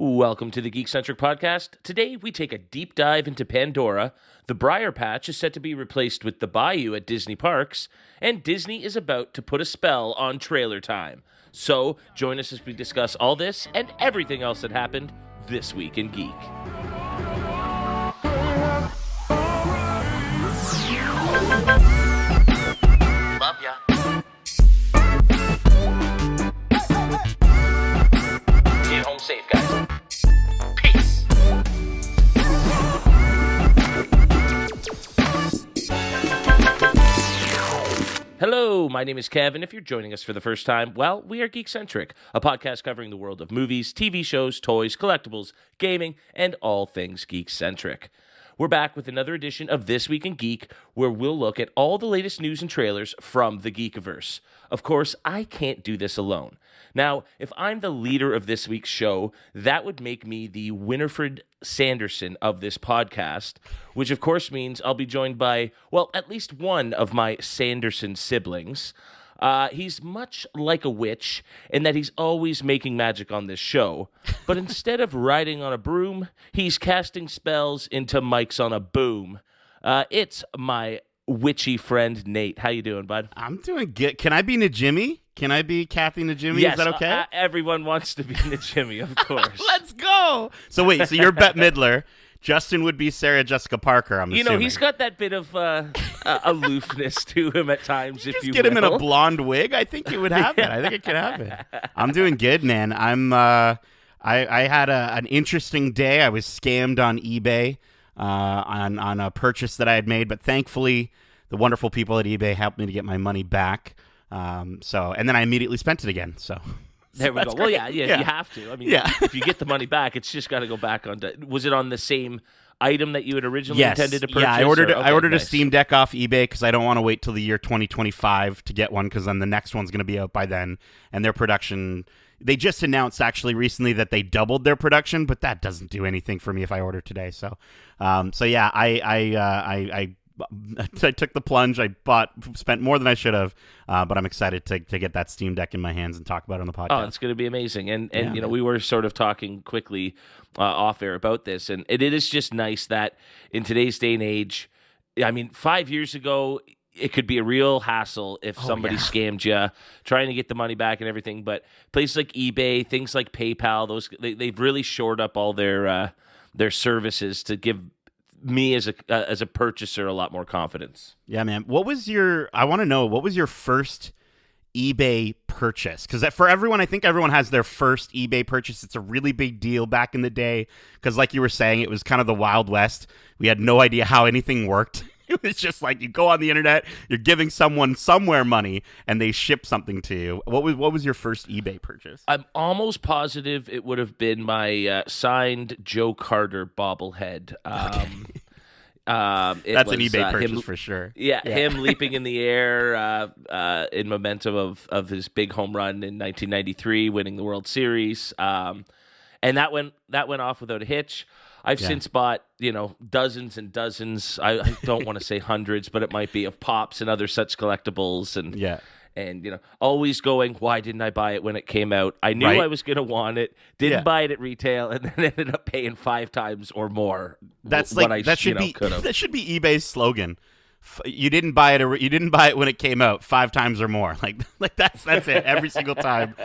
Welcome to the Geekcentric podcast. Today, we take a deep dive into Pandora, the Briar Patch is set to be replaced with the Bayou at Disney Parks, and Disney is about to put a spell on trailer time. So, join us as we discuss all this and everything else that happened this week in Geek. Love ya. Get home safe, guys. Peace. Hello, my name is Kev, and if you're joining us for the first time, well, we are Geekcentric, a podcast covering the world of movies, TV shows, toys, collectibles, gaming, and all things geek-centric. We're back with another edition of This Week in Geek, where we'll look at all the latest news and trailers from the Geekiverse. Of course, I can't do this alone. Now, if I'm the leader of this week's show, that would make me the Winifred Sanderson of this podcast, which of course means I'll be joined by, well, at least one of my Sanderson siblings. He's much like a witch in that he's always making magic on this show, but instead of riding on a broom, he's casting spells into mics on a boom. It's my witchy friend, Nate. How you doing, bud? I'm doing good. Can I be Najimy? Can I be Kathy Najimy? Yes, is that okay? Everyone wants to be Najimy, of course. Let's go. So wait, so you're Bette Midler. Justin would be Sarah Jessica Parker, I'm assuming. You know, he's got that bit of aloofness to him at times, if you get him in a will. blonde wig. I think it would have it. I think it could have it. I'm doing good, man. I had an interesting day. I was scammed on eBay on a purchase that I had made, but thankfully the wonderful people at eBay helped me to get my money back. And then I immediately spent it again. So there we go. great. Well, yeah, you have to. I mean, if you get the money back, it's just got to go back on. Was it on the same item that you had originally intended to purchase? Yeah, I ordered nice. a Steam Deck off eBay because I don't want to wait till the year 2025 to get one, because then the next one's going to be out by then. And their production, they just announced actually recently that they doubled their production, but that doesn't do anything for me if I order today. So yeah, I took the plunge. I spent more than I should have, but I'm excited to get that Steam Deck in my hands and talk about it on the podcast. Oh, it's going to be amazing. And you know, we were sort of talking quickly off air about this, and it is just nice that in today's day and age, I mean, 5 years ago, it could be a real hassle if somebody scammed you, trying to get the money back and everything. But places like eBay, things like PayPal, they've really shored up all their services to give me as a purchaser a lot more confidence. Yeah, man. I want to know, what was your first eBay purchase? Because for everyone, I think everyone has their first eBay purchase. It's a really big deal back in the day because, like you were saying, it was kind of the Wild West. We had no idea how anything worked. It was just like you go on the internet, you're giving someone somewhere money, and they ship something to you. What was your first eBay purchase? I'm almost positive it would have been my signed Joe Carter bobblehead. That's an eBay purchase for sure. Yeah, him leaping in the air in momentum of his big home run in 1993, winning the World Series, and that went off without a hitch. I've since bought, dozens and dozens. I don't want to say hundreds, but it might be, of Pops and other such collectibles. And always going, why didn't I buy it when it came out? I knew I was going to want it. Didn't buy it at retail, and then ended up paying 5 times or more. That should be eBay's slogan. You didn't buy it. You didn't buy it when it came out 5 times or more. Like that's it every single time.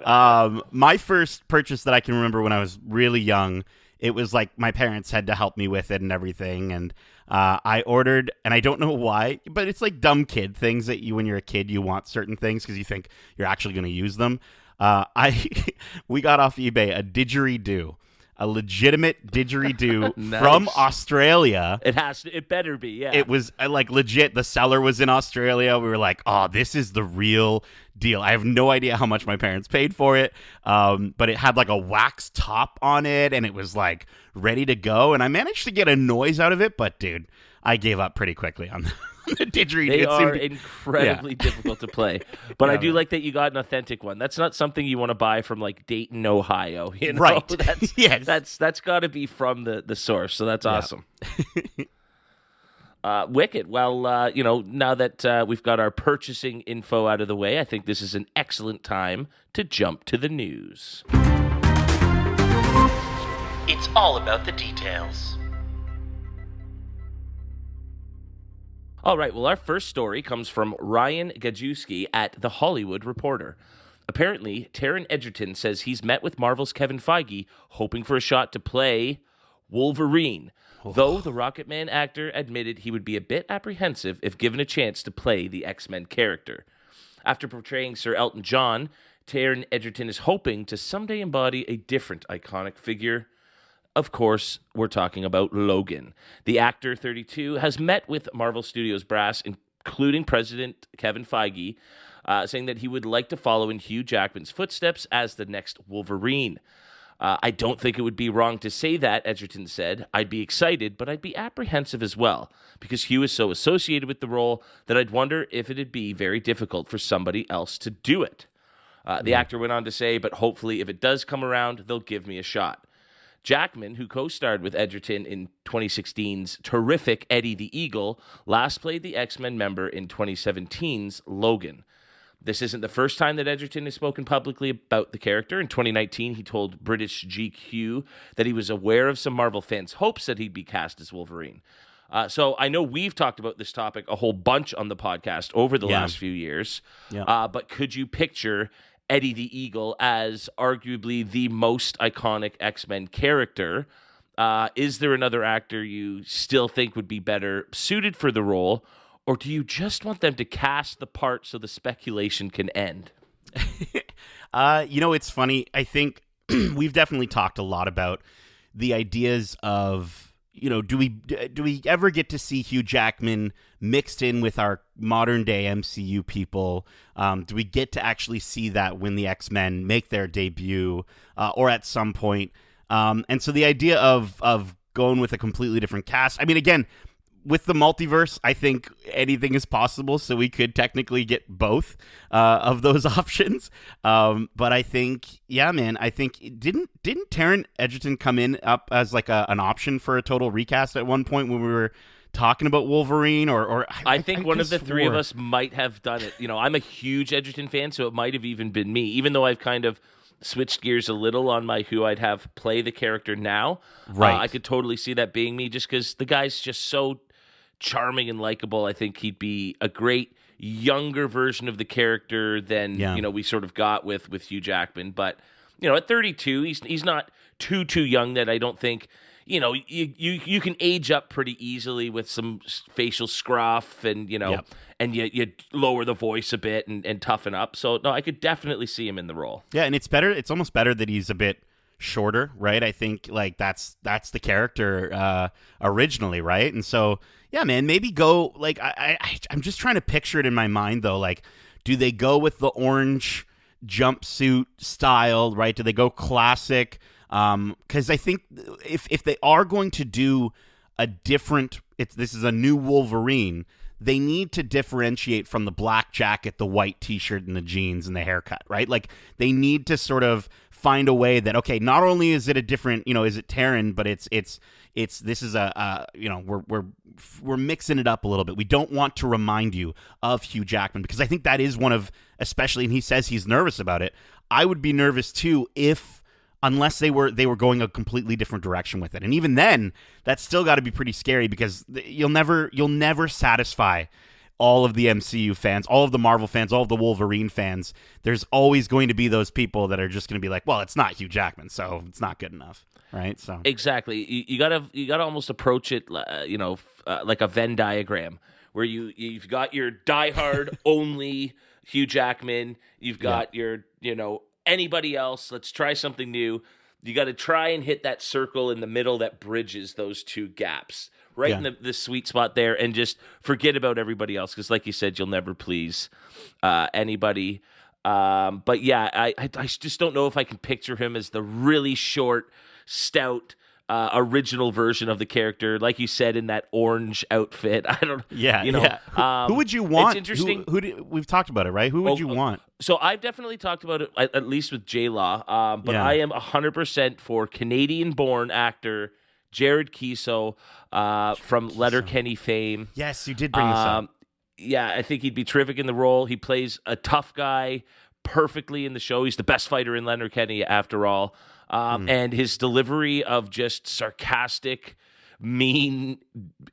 My first purchase that I can remember when I was really young, it was like my parents had to help me with it and everything. And I ordered, and I don't know why, but it's like dumb kid things that when you're a kid, you want certain things because you think you're actually going to use them. We got off eBay a didgeridoo. A legitimate didgeridoo Nice. From Australia. It better be, yeah. It was like legit. The seller was in Australia. We were like, oh, this is the real deal. I have no idea how much my parents paid for it, but it had like a wax top on it, and it was like ready to go. And I managed to get a noise out of it, but dude, I gave up pretty quickly on the didgeridoo. They are incredibly difficult to play. But I do like that you got an authentic one. That's not something you want to buy from like Dayton, Ohio. Right. That's got to be from the source. So that's awesome. Wicked. Well, now that we've got our purchasing info out of the way, I think this is an excellent time to jump to the news. all about the details. All right, well, our first story comes from Ryan Gajewski at The Hollywood Reporter. Apparently, Taron Egerton says he's met with Marvel's Kevin Feige, hoping for a shot to play Wolverine, though the Rocketman actor admitted he would be a bit apprehensive if given a chance to play the X-Men character. After portraying Sir Elton John, Taron Egerton is hoping to someday embody a different iconic figure. Of course, we're talking about Logan. The actor, 32, has met with Marvel Studios brass, including President Kevin Feige, saying that he would like to follow in Hugh Jackman's footsteps as the next Wolverine. I don't think it would be wrong to say that, Egerton said. I'd be excited, but I'd be apprehensive as well, because Hugh is so associated with the role that I'd wonder if it'd be very difficult for somebody else to do it. The actor went on to say, but hopefully if it does come around, they'll give me a shot. Jackman, who co-starred with Egerton in 2016's terrific Eddie the Eagle, last played the X-Men member in 2017's Logan. This isn't the first time that Egerton has spoken publicly about the character. In 2019, he told British GQ that he was aware of some Marvel fans' hopes that he'd be cast as Wolverine. So I know we've talked about this topic a whole bunch on the podcast over the last few years, but could you picture Eddie the Eagle as arguably the most iconic X-Men character? Is there another actor you still think would be better suited for the role, or do you just want them to cast the part so the speculation can end? It's funny. I think we've definitely talked a lot about the ideas of, do we ever get to see Hugh Jackman mixed in with our modern day MCU people? Do we get to actually see that when the X-Men make their debut, or at some point? And so the idea of going with a completely different cast. I mean, again, with the multiverse, I think anything is possible, so we could technically get both of those options. But I think, I think didn't Taron Egerton come in up as like an option for a total recast at one point when we were talking about Wolverine? Or I think one of the three of us might have done it. I'm a huge Egerton fan, so it might have even been me, even though I've kind of switched gears a little on who I'd have play the character now. Right. I could totally see that being me, just because the guy's just so charming and likable. I think he'd be a great younger version of the character than we sort of got with Hugh Jackman. But at 32, he's not too young that I don't think you can age up pretty easily with some facial scruff and and you lower the voice a bit and toughen up. So no, I could definitely see him in the role. Yeah, and it's better. It's almost better that he's a bit shorter, right? I think that's the character originally, right? And so maybe go I'm just trying to picture it in my mind though. Like, do they go with the orange jumpsuit style, right? Do they go classic? Because I think if they are going to do a different, this is a new Wolverine, they need to differentiate from the black jacket, the white T-shirt, and the jeans and the haircut, right? Like, they need to sort of find a way that, okay, not only is it a different, is it Taron, but it's this is we're mixing it up a little bit. We don't want to remind you of Hugh Jackman, because I think that is one of, especially, and he says he's nervous about it. I would be nervous too unless they were going a completely different direction with it. And even then, that's still got to be pretty scary, because you'll never satisfy all of the MCU fans, all of the Marvel fans, all of the Wolverine fans. There's always going to be those people that are just going to be like, well, it's not Hugh Jackman, so it's not good enough, right? So exactly, you gotta almost approach it, like a Venn diagram, where you've got your diehard only Hugh Jackman, you've got your anybody else. Let's try something new. You got to try and hit that circle in the middle that bridges those two gaps, right in the sweet spot there, and just forget about everybody else, because like you said, you'll never please anybody. But yeah, I just don't know if I can picture him as the really short, stout, original version of the character, like you said, in that orange outfit. I don't. Who would you want? It's interesting. We've talked about it, right? Who would you want? So I've definitely talked about it, at least with J-Law. But I am 100% for Canadian-born actor Jared Keeso from Letterkenny fame. Yes, you did bring this up. Yeah, I think he'd be terrific in the role. He plays a tough guy perfectly in the show. He's the best fighter in Letterkenny, after all. And his delivery of just sarcastic, mean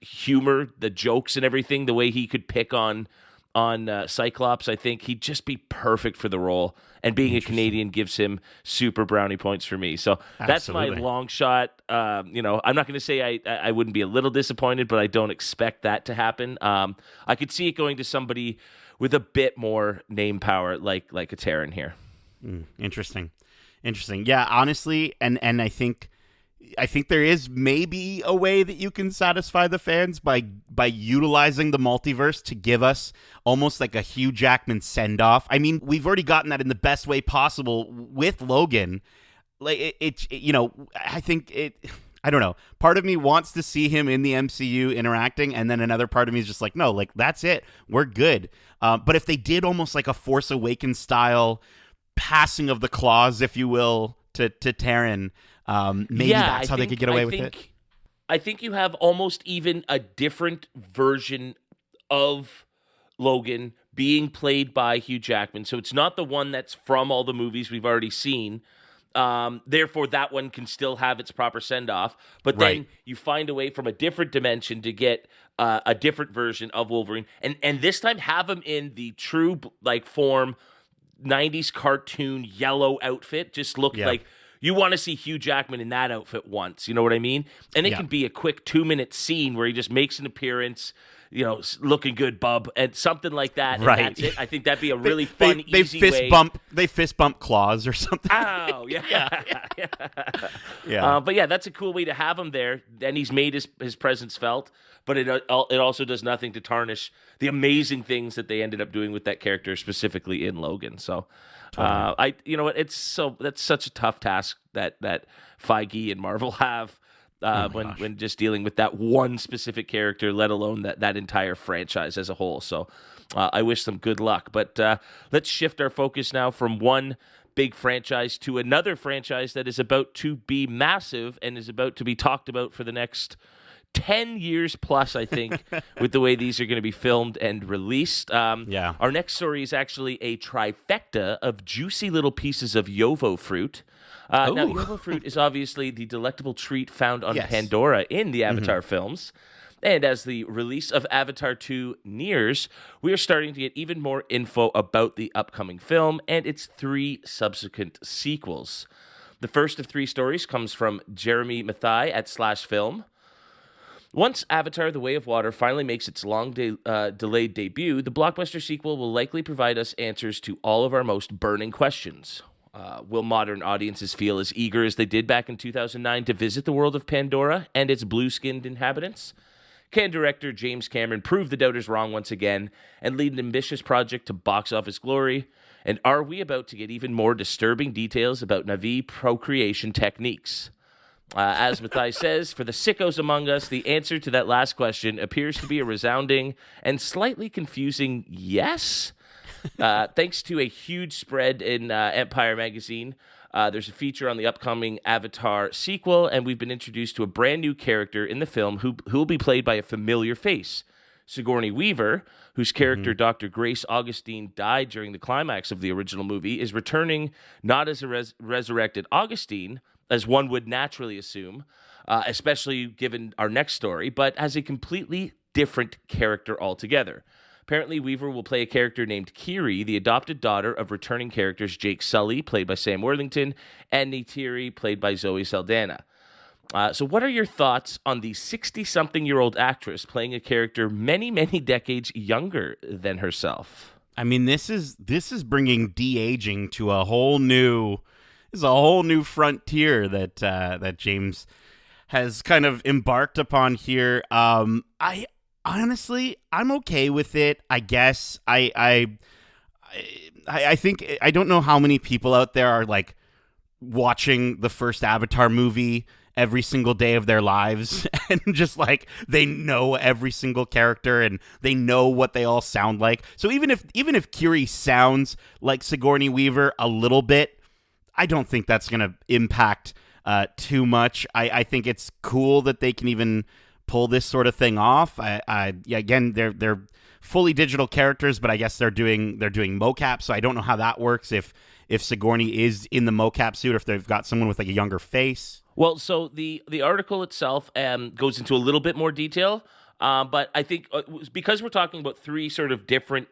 humor, the jokes and everything, the way he could pick on Cyclops, I think he'd just be perfect for the role. And being a Canadian gives him super brownie points for me. So that's my long shot. I'm not going to say I wouldn't be a little disappointed, but I don't expect that to happen. I could see it going to somebody with a bit more name power, like a Terran here. Interesting. Yeah, honestly, and I think there is maybe a way that you can satisfy the fans by utilizing the multiverse to give us almost like a Hugh Jackman send-off. I mean, we've already gotten that in the best way possible with Logan. Like I think I don't know. Part of me wants to see him in the MCU interacting, and then another part of me is just like, no, like that's it. We're good. But if they did almost like a Force Awakens style passing of the claws, if you will, to Terran, maybe that's how they could get away with it. I think you have almost even a different version of Logan being played by Hugh Jackman. So it's not the one that's from all the movies we've already seen. Therefore, that one can still have its proper send-off. But then you find a way from a different dimension to get a different version of Wolverine. And this time have him in the true form 90s cartoon yellow outfit. Just look like you want to see Hugh Jackman in that outfit once. You know what I mean? And it can be a quick 2-minute scene where he just makes an appearance, looking good, bub, and something like that. And that's it. I think that'd be a really fun, easy way. They fist bump claws or something. Oh, yeah. But yeah, that's a cool way to have him there. Then he's made his presence felt, but it also does nothing to tarnish the amazing things that they ended up doing with that character, specifically in Logan. So, that's such a tough task that Feige and Marvel have. When just dealing with that one specific character, let alone that entire franchise as a whole. So I wish them good luck. But let's shift our focus now from one big franchise to another franchise that is about to be massive and is about to be talked about for the next 10 years plus, I think, with the way these are going to be filmed and released. Our next story is actually a trifecta of juicy little pieces of Yovo fruit. Now, Yovo fruit is obviously the delectable treat found on Pandora in the Avatar films. And as the release of Avatar 2 nears, we are starting to get even more info about the upcoming film and its 3 subsequent sequels. The first of 3 stories comes from Jeremy Mathai at /Film. Once Avatar: The Way of Water finally makes its long-delayed debut, the blockbuster sequel will likely provide us answers to all of our most burning questions. Will modern audiences feel as eager as they did back in 2009 to visit the world of Pandora and its blue-skinned inhabitants? Can director James Cameron prove the doubters wrong once again and lead an ambitious project to box office glory? And are we about to get even more disturbing details about Na'vi procreation techniques? As Mathai says, for the sickos among us, the answer to that last question appears to be a resounding and slightly confusing yes. Thanks to a huge spread in Empire magazine, there's a feature on the upcoming Avatar sequel, and we've been introduced to a brand new character in the film who will be played by a familiar face. Sigourney Weaver, whose character Dr. Grace Augustine died during the climax of the original movie, is returning not as a resurrected Augustine, as one would naturally assume, especially given our next story, but as a completely different character altogether. Apparently, Weaver will play a character named Kiri, the adopted daughter of returning characters Jake Sully, played by Sam Worthington, and Neytiri, played by Zoe Saldana. So what are your thoughts on the 60-something-year-old actress playing a character many, many decades younger than herself? I mean, this is bringing de-aging to a whole new frontier that James has kind of embarked upon here. I honestly, I'm okay with it. I guess I think I don't know how many people out there are like watching the first Avatar movie every single day of their lives and just like they know every single character and they know what they all sound like. So even if Kiri sounds like Sigourney Weaver a little bit, I don't think that's going to impact too much. I think it's cool that they can even pull this sort of thing off. Again, they're fully digital characters, but I guess they're doing mocap, so I don't know how that works. If Sigourney is in the mocap suit, or if they've got someone with like a younger face. Well, so the article itself goes into a little bit more detail, but I think because we're talking about three sort of different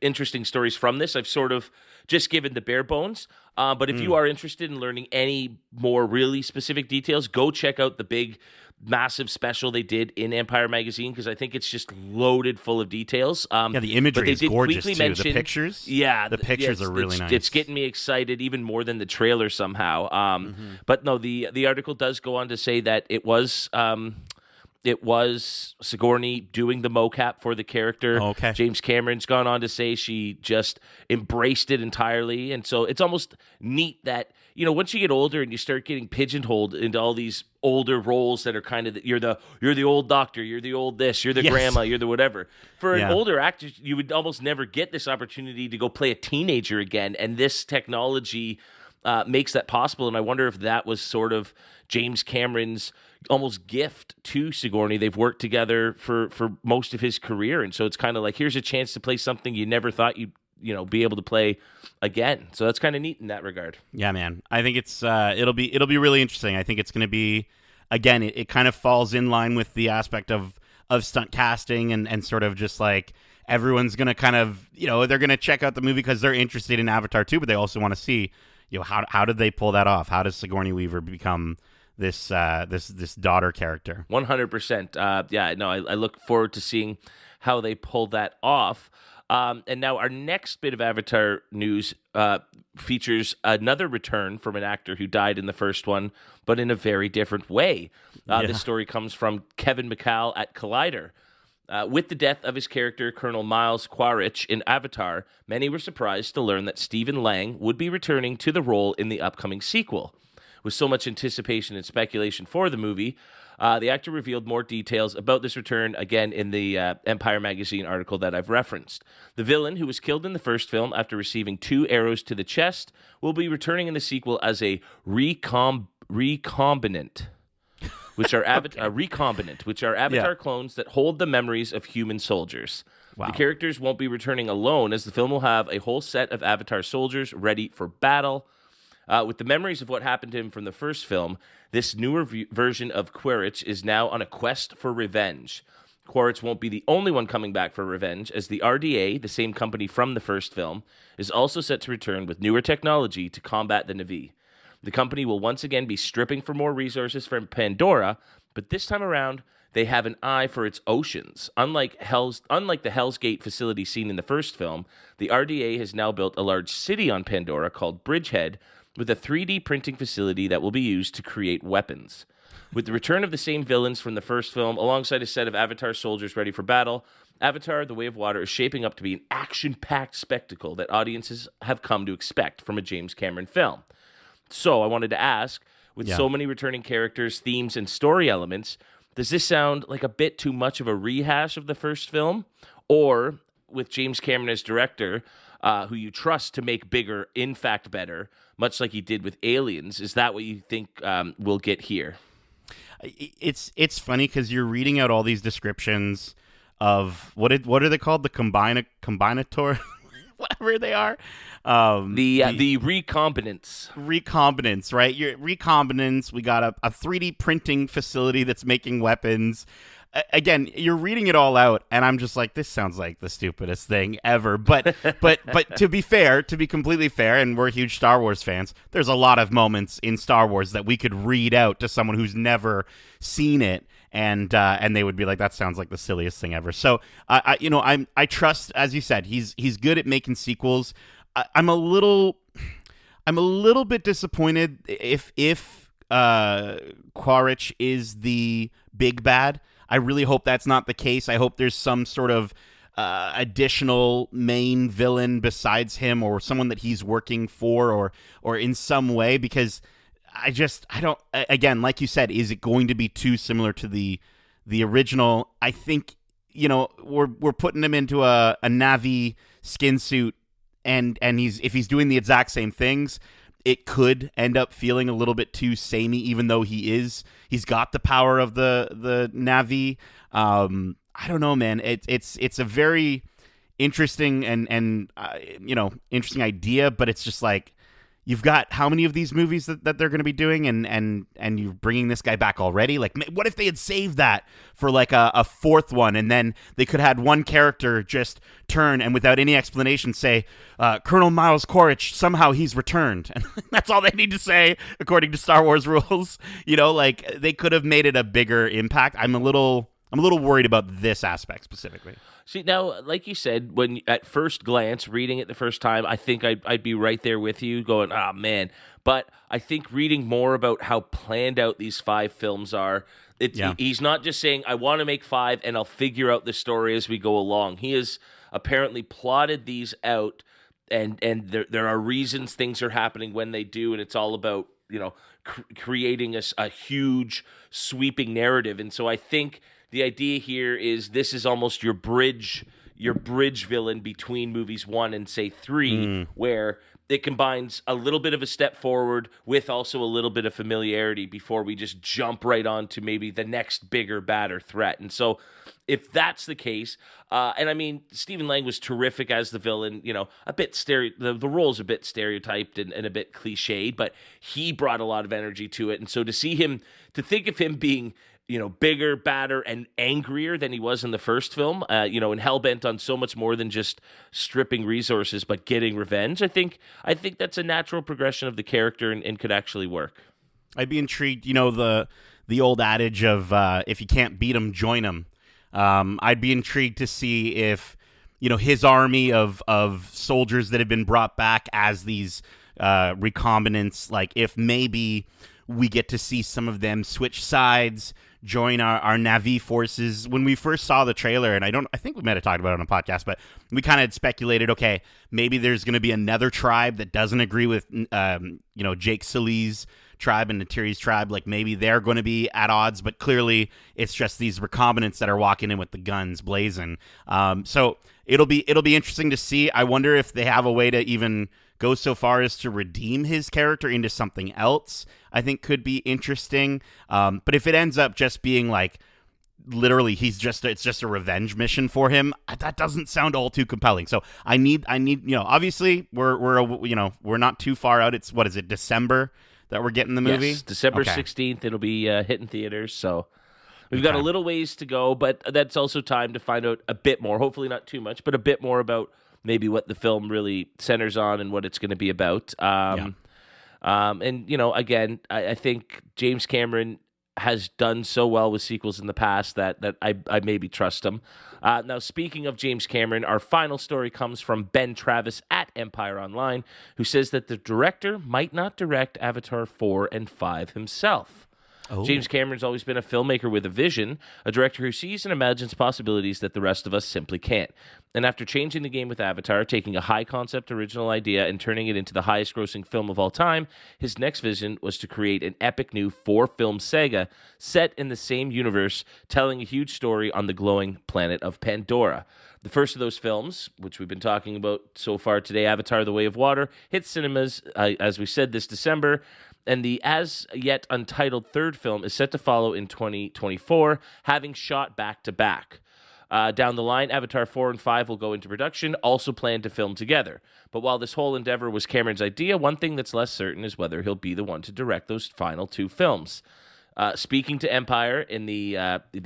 interesting stories from this, I've sort of just given the bare bones. But if you are interested in learning any more really specific details, go check out the big, massive special they did in Empire Magazine, because I think it's just loaded full of details. The imagery is gorgeous too. The pictures, the pictures are really nice. It's getting me excited even more than the trailer somehow. But no, the article does go on to say that it was Sigourney doing the mocap for the character. Oh, okay. James Cameron's gone on to say she just embraced it entirely. And so it's almost neat that, once you get older and you start getting pigeonholed into all these older roles that are kind of, you're the old doctor, you're the old this, you're the grandma, you're the whatever. For an older actor, you would almost never get this opportunity to go play a teenager again. And this technology makes that possible. And I wonder if that was sort of James Cameron's almost gift to Sigourney. They've worked together for most of his career, and so it's kind of like, here's a chance to play something you never thought you'd be able to play again. So that's kind of neat in that regard. Yeah, man. I think it's it'll be really interesting. I think it's going to be, again, it kind of falls in line with the aspect of stunt casting and sort of just like everyone's going to kind of, they're going to check out the movie because they're interested in Avatar 2, but they also want to see, how did they pull that off? How does Sigourney Weaver become this daughter character? 100%. I look forward to seeing how they pull that off. And now our next bit of Avatar news features another return from an actor who died in the first one, but in a very different way. This story comes from Kevin McCall at Collider. With the death of his character, Colonel Miles Quaritch, in Avatar, many were surprised to learn that Stephen Lang would be returning to the role in the upcoming sequel. With so much anticipation and speculation for the movie, the actor revealed more details about this return, again, in the Empire Magazine article that I've referenced. The villain, who was killed in the first film after receiving 2 arrows to the chest, will be returning in the sequel as a recombinant, which are Avatar clones that hold the memories of human soldiers. Wow. The characters won't be returning alone, as the film will have a whole set of Avatar soldiers ready for battle. With the memories of what happened to him from the first film, this newer version of Quaritch is now on a quest for revenge. Quaritch won't be the only one coming back for revenge, as the RDA, the same company from the first film, is also set to return with newer technology to combat the Na'vi. The company will once again be stripping for more resources from Pandora, but this time around, they have an eye for its oceans. Unlike the Hell's Gate facility seen in the first film, the RDA has now built a large city on Pandora called Bridgehead, with a 3D printing facility that will be used to create weapons. With the return of the same villains from the first film, alongside a set of Avatar soldiers ready for battle, Avatar: The Way of Water is shaping up to be an action-packed spectacle that audiences have come to expect from a James Cameron film. So I wanted to ask, with so many returning characters, themes, and story elements, does this sound like a bit too much of a rehash of the first film? Or, with James Cameron as director, who you trust to make bigger, in fact better, much like he did with Aliens, is that what you think we'll get here? It's funny because you're reading out all these descriptions of what are they called? The combinator, whatever they are. The recombinants. Recombinants, right? Recombinants. We got a 3D printing facility that's making weapons. Again, you're reading it all out, and I'm just like, this sounds like the stupidest thing ever. But to be completely fair, and we're huge Star Wars fans, there's a lot of moments in Star Wars that we could read out to someone who's never seen it, and they would be like, that sounds like the silliest thing ever. So I trust, as you said, he's good at making sequels. I'm a little bit disappointed if Quaritch is the big bad. I really hope that's not the case. I hope there's some sort of additional main villain besides him, or someone that he's working for, or in some way, because I don't, again, like you said, is it going to be too similar to the original? I think, we're putting him into a Na'vi skin suit, and if he's doing the exact same things, it could end up feeling a little bit too samey, even though he's got the power of the Na'vi. I don't know, man. It's a very interesting and interesting idea, but it's just like, you've got how many of these movies that they're going to be doing, and you're bringing this guy back already? Like, what if they had saved that for like a fourth one, and then they could have had one character just turn and without any explanation say, Colonel Miles Quaritch, somehow he's returned. And that's all they need to say according to Star Wars rules. Like they could have made it a bigger impact. I'm a little worried about this aspect specifically. See, now, like you said, when at first glance, reading it the first time, I think I'd be right there with you going, oh, man. But I think reading more about how planned out these 5 films are, he's not just saying, I want to make 5 and I'll figure out the story as we go along. He has apparently plotted these out, and there are reasons things are happening when they do, and it's all about, creating a huge, sweeping narrative. And so I think the idea here is this is almost your bridge villain between movies 1 and say 3, where it combines a little bit of a step forward with also a little bit of familiarity before we just jump right on to maybe the next bigger, badder threat. And so if that's the case, and I mean, Stephen Lang was terrific as the villain, a bit the role's a bit stereotyped and a bit cliched, but he brought a lot of energy to it. And so to think of him being bigger, badder, and angrier than he was in the first film, and hell-bent on so much more than just stripping resources, but getting revenge. I think that's a natural progression of the character and could actually work. I'd be intrigued, the old adage of if you can't beat him, join him. I'd be intrigued to see if, his army of soldiers that have been brought back as these recombinants, like if maybe we get to see some of them switch sides, join our Na'vi forces. When we first saw the trailer, and I think we might have talked about it on a podcast, but we kind of had speculated, okay, maybe there's going to be another tribe that doesn't agree with, Jake Sully's tribe and Natiri's tribe. Like maybe they're going to be at odds, but clearly it's just these recombinants that are walking in with the guns blazing. So it'll be interesting to see. I wonder if they have a way to even go so far as to redeem his character into something else. I think could be interesting. But if it ends up just being like literally it's just a revenge mission for him, that doesn't sound all too compelling. So I need obviously we're not too far out. It's, what is it, December that we're getting the movie? Yes, December 16th it'll be hitting theaters. So we've got a little ways to go, but that's also time to find out a bit more, hopefully not too much, but a bit more about maybe what the film really centers on and what it's going to be about. And, again, I think James Cameron has done so well with sequels in the past that I maybe trust him. Now, speaking of James Cameron, our final story comes from Ben Travis at Empire Online, who says that the director might not direct Avatar 4 and 5 himself. Oh. James Cameron's always been a filmmaker with a vision, a director who sees and imagines possibilities that the rest of us simply can't. And after changing the game with Avatar, taking a high-concept original idea and turning it into the highest-grossing film of all time, his next vision was to create an epic new 4-film saga set in the same universe, telling a huge story on the glowing planet of Pandora. The first of those films, which we've been talking about so far today, Avatar: The Way of Water, hits cinemas, as we said, this December. And the as-yet untitled third film is set to follow in 2024, having shot back-to-back. Down the line, Avatar 4 and 5 will go into production, also planned to film together. But while this whole endeavor was Cameron's idea, one thing that's less certain is whether he'll be the one to direct those final 2 films. Speaking to Empire in the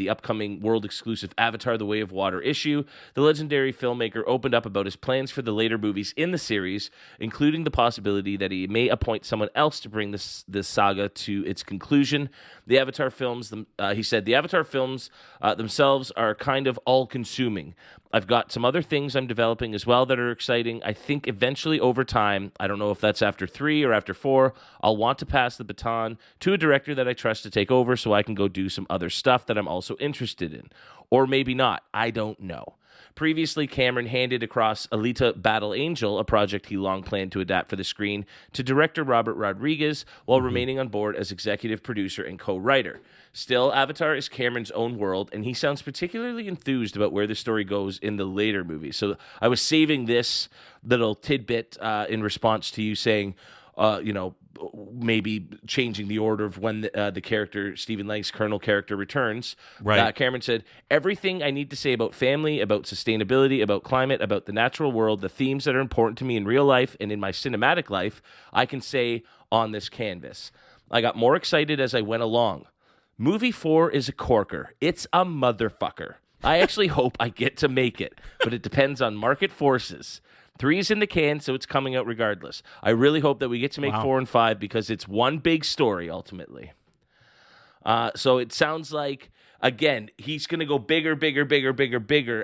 upcoming world-exclusive Avatar: The Way of Water issue, the legendary filmmaker opened up about his plans for the later movies in the series, including the possibility that he may appoint someone else to bring this saga to its conclusion. The Avatar films, he said, the Avatar films themselves are kind of all-consuming. I've got some other things I'm developing as well that are exciting. I think eventually over time, I don't know if that's after 3 or after 4, I'll want to pass the baton to a director that I trust to take over so I can go do some other stuff that I'm also interested in. Or maybe not. I don't know. Previously, Cameron handed across Alita Battle Angel, a project he long planned to adapt for the screen, to director Robert Rodriguez while remaining on board as executive producer and co-writer. Still, Avatar is Cameron's own world, and he sounds particularly enthused about where the story goes in the later movies. So I was saving this little tidbit in response to you saying, maybe changing the order of when the character, Stephen Lang's Colonel character, returns. Right. Cameron said, everything I need to say about family, about sustainability, about climate, about the natural world, the themes that are important to me in real life and in my cinematic life, I can say on this canvas. I got more excited as I went along. Movie 4 is a corker. It's a motherfucker. I actually hope I get to make it, but it depends on market forces. 3 is in the can, so it's coming out regardless. I really hope that we get to make 4 and 5 because it's one big story ultimately. So it sounds like, again, he's going to go bigger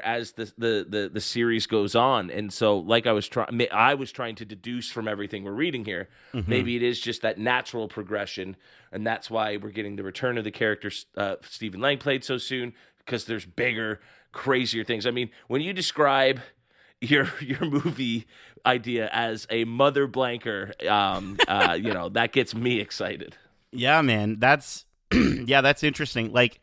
as the series goes on. And so, like I was trying to deduce from everything we're reading here, maybe it is just that natural progression, and that's why we're getting the return of the character Stephen Lang played so soon, because there's bigger, crazier things. I mean, when you describe your movie idea as a mother blanker, that gets me excited. Yeah, man, that's that's interesting. Like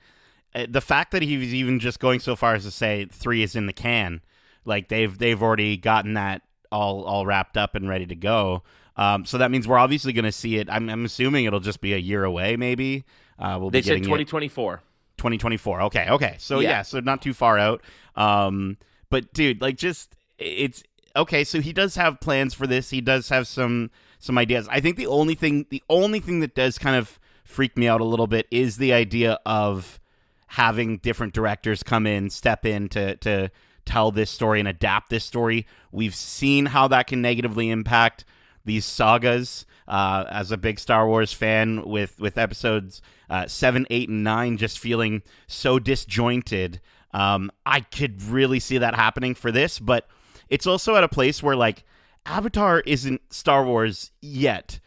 the fact that he's even just going so far as to say 3 is in the can, like they've already gotten that all wrapped up and ready to go. So that means we're obviously going to see it. I'm assuming it'll just be a year away, maybe. They said 2024. 2024. Okay. So so not too far out. But dude, like it's okay. So he does have plans for this. He does have some ideas. I think the only thing that does kind of freak me out a little bit is the idea of having different directors come in, step in to tell this story and adapt this story. We've seen how that can negatively impact these sagas. As a big Star Wars fan, with episodes 7, 8, and 9 just feeling so disjointed, I could really see that happening for this. But it's also at a place where, like, Avatar isn't Star Wars yet.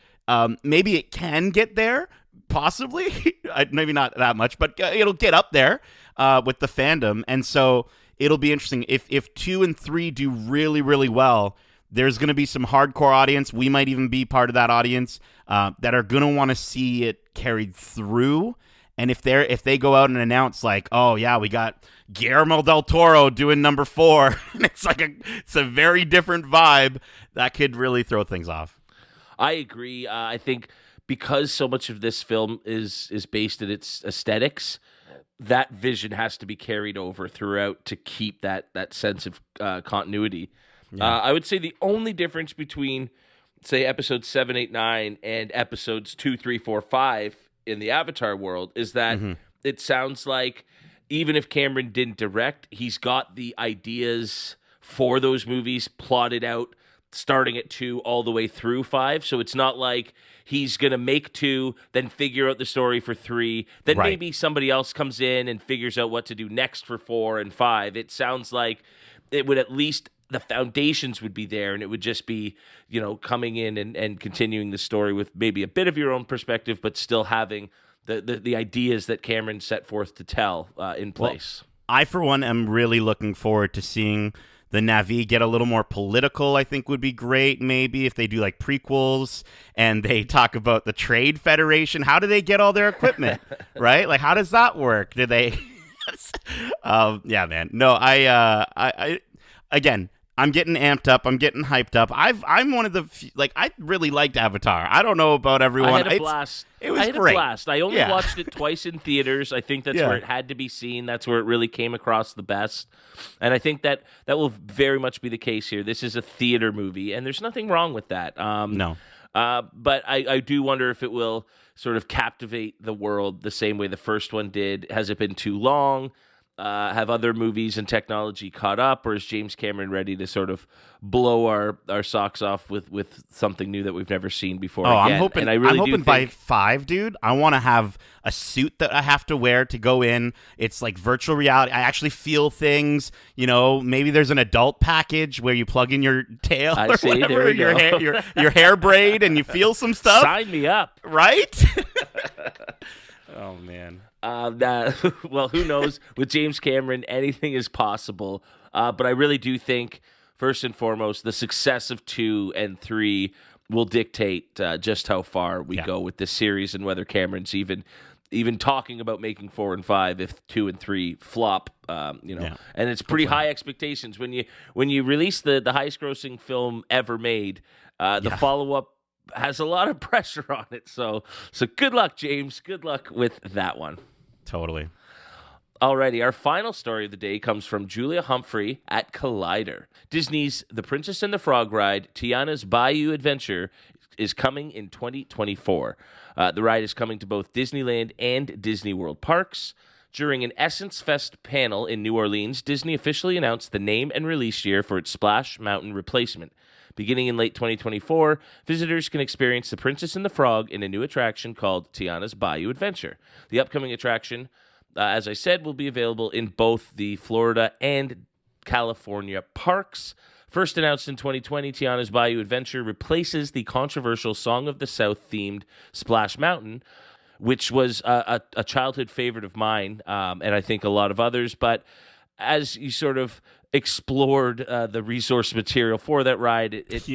Maybe it can get there, possibly. Maybe not that much, but it'll get up there with the fandom. And so it'll be interesting. If 2 and 3 do really, really well, there's going to be some hardcore audience. We might even be part of that audience that are going to want to see it carried through. And if they go out and announce, like, oh yeah, we got Guillermo del Toro doing number 4, and it's a very different vibe, that could really throw things off. I agree. I think because so much of this film is based in its aesthetics, that vision has to be carried over throughout to keep that sense of continuity. Yeah. I would say the only difference between, say, episodes 7, 8, 9 and episodes 2, 3, 4, 5 in the Avatar world is that it sounds like even if Cameron didn't direct, he's got the ideas for those movies plotted out, starting at 2 all the way through 5. So it's not like he's going to make 2, then figure out the story for 3, then maybe somebody else comes in and figures out what to do next for 4 and 5. It sounds like it would at least, the foundations would be there, and it would just be, coming in and continuing the story with maybe a bit of your own perspective, but still having the ideas that Cameron set forth to tell in place. Well, I, for one, am really looking forward to seeing the Na'vi get a little more political. I think would be great, maybe, if they do like prequels and they talk about the Trade Federation. How do they get all their equipment, right? Like, how does that work? Do they... yeah, man. No, I again, I'm getting amped up. I'm getting hyped up. I'm one of the I really liked Avatar. I don't know about everyone. I had a blast. It was great. A blast. I only watched it twice in theaters. I think that's where it had to be seen. That's where it really came across the best. And I think that will very much be the case here. This is a theater movie, and there's nothing wrong with that. No. But I do wonder if it will sort of captivate the world the same way the first one did. Has it been too long? Have other movies and technology caught up, or is James Cameron ready to sort of blow our socks off with something new that we've never seen before? I'm hoping. I'm hoping by 5, dude. I want to have a suit that I have to wear to go in. It's like virtual reality. I actually feel things. Maybe there's an adult package where you plug in your tail or whatever, your hair braid, and you feel some stuff. Sign me up, right? Oh man. Well, who knows? With James Cameron, anything is possible. But I really do think, first and foremost, the success of 2 and 3 will dictate just how far we go with this series, and whether Cameron's even talking about making 4 and 5 if 2 and 3 flop. And it's pretty high expectations when you release the highest grossing film ever made. The follow-up has a lot of pressure on it. So good luck, James. Good luck with that one. Totally. Alrighty, our final story of the day comes from Julia Humphrey at Collider. Disney's The Princess and the Frog ride, Tiana's Bayou Adventure, is coming in 2024. The ride is coming to both Disneyland and Disney World parks. During an Essence Fest panel in New Orleans, Disney officially announced the name and release year for its Splash Mountain replacement. Beginning in late 2024, visitors can experience The Princess and the Frog in a new attraction called Tiana's Bayou Adventure. The upcoming attraction, as I said, will be available in both the Florida and California parks. First announced in 2020, Tiana's Bayou Adventure replaces the controversial Song of the South-themed Splash Mountain, which was a childhood favorite of mine, and I think a lot of others. But as you sort of explored the resource material for that ride, it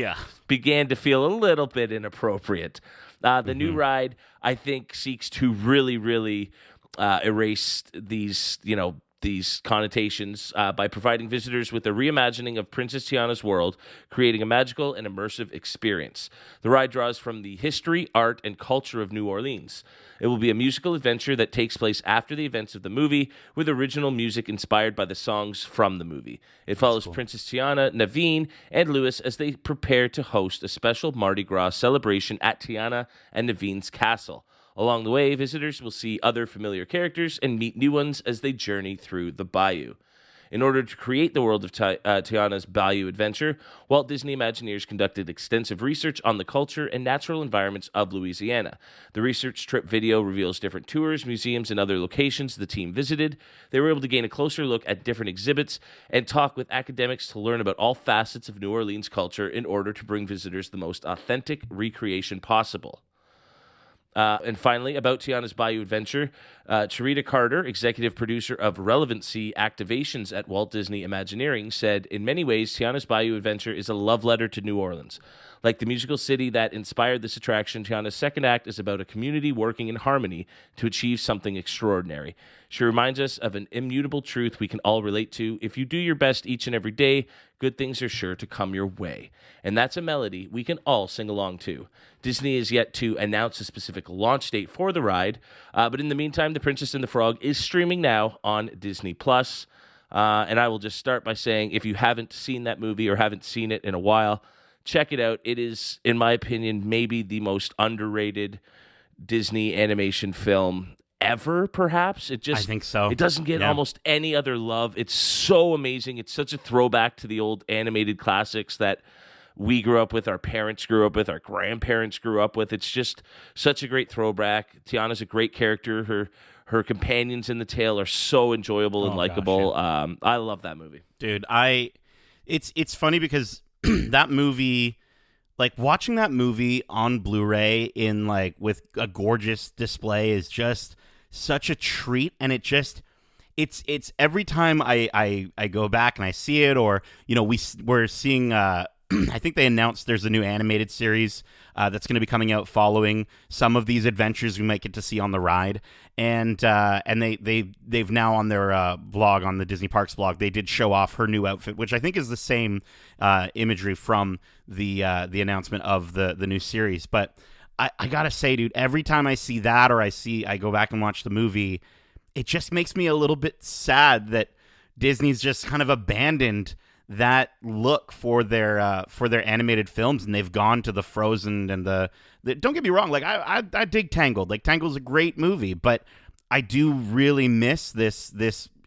began to feel a little bit inappropriate. The new ride, I think, seeks to really, really erase these connotations by providing visitors with a reimagining of Princess Tiana's world, creating a magical and immersive experience. The ride draws from the history, art, and culture of New Orleans. It will be a musical adventure that takes place after the events of the movie, with original music inspired by the songs from the movie. It follows Princess Tiana, Naveen, and Louis as they prepare to host a special Mardi Gras celebration at Tiana and Naveen's castle. Along the way, visitors will see other familiar characters and meet new ones as they journey through the bayou. In order to create the world of Tiana's Bayou Adventure, Walt Disney Imagineers conducted extensive research on the culture and natural environments of Louisiana. The research trip video reveals different tours, museums, and other locations the team visited. They were able to gain a closer look at different exhibits and talk with academics to learn about all facets of New Orleans culture in order to bring visitors the most authentic recreation possible. And finally, about Tiana's Bayou Adventure, Charita Carter, executive producer of Relevancy Activations at Walt Disney Imagineering, said, "In many ways, Tiana's Bayou Adventure is a love letter to New Orleans. Like the musical city that inspired this attraction, Tiana's second act is about a community working in harmony to achieve something extraordinary. She reminds us of an immutable truth we can all relate to. If you do your best each and every day, good things are sure to come your way." And that's a melody we can all sing along to. Disney is yet to announce a specific launch date for the ride, but in the meantime, The Princess and the Frog is streaming now on Disney+. And I will just start by saying, if you haven't seen that movie or haven't seen it in a while, check it out. It is, in my opinion, maybe the most underrated Disney animation film ever, perhaps. I think so. It doesn't get almost any other love. It's so amazing. It's such a throwback to the old animated classics that we grew up with, our parents grew up with, our grandparents grew up with. It's just such a great throwback. Tiana's a great character. Her companions in the tale are so enjoyable and likable. I love that movie. Dude, it's funny because that movie, like watching that movie on Blu-ray in like with a gorgeous display is just such a treat, and it's every time I go back and I see it, or we're seeing I think they announced there's a new animated series that's going to be coming out following some of these adventures we might get to see on the ride, and they've now on their blog, on the Disney Parks blog, they did show off her new outfit, which I think is the same imagery from the announcement of the new series. But I gotta say, dude, every time I see that or I go back and watch the movie, it just makes me a little bit sad that Disney's just kind of abandoned that look for their animated films, and they've gone to the Frozen and the don't get me wrong, like I dig Tangled. Like Tangled's a great movie, but I do really miss this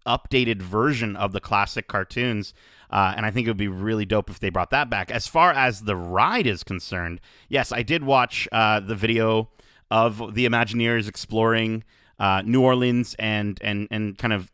updated version of the classic cartoons, and I think it would be really dope if they brought that back. As far as the ride is concerned, yes, I did watch the video of the Imagineers exploring New Orleans and kind of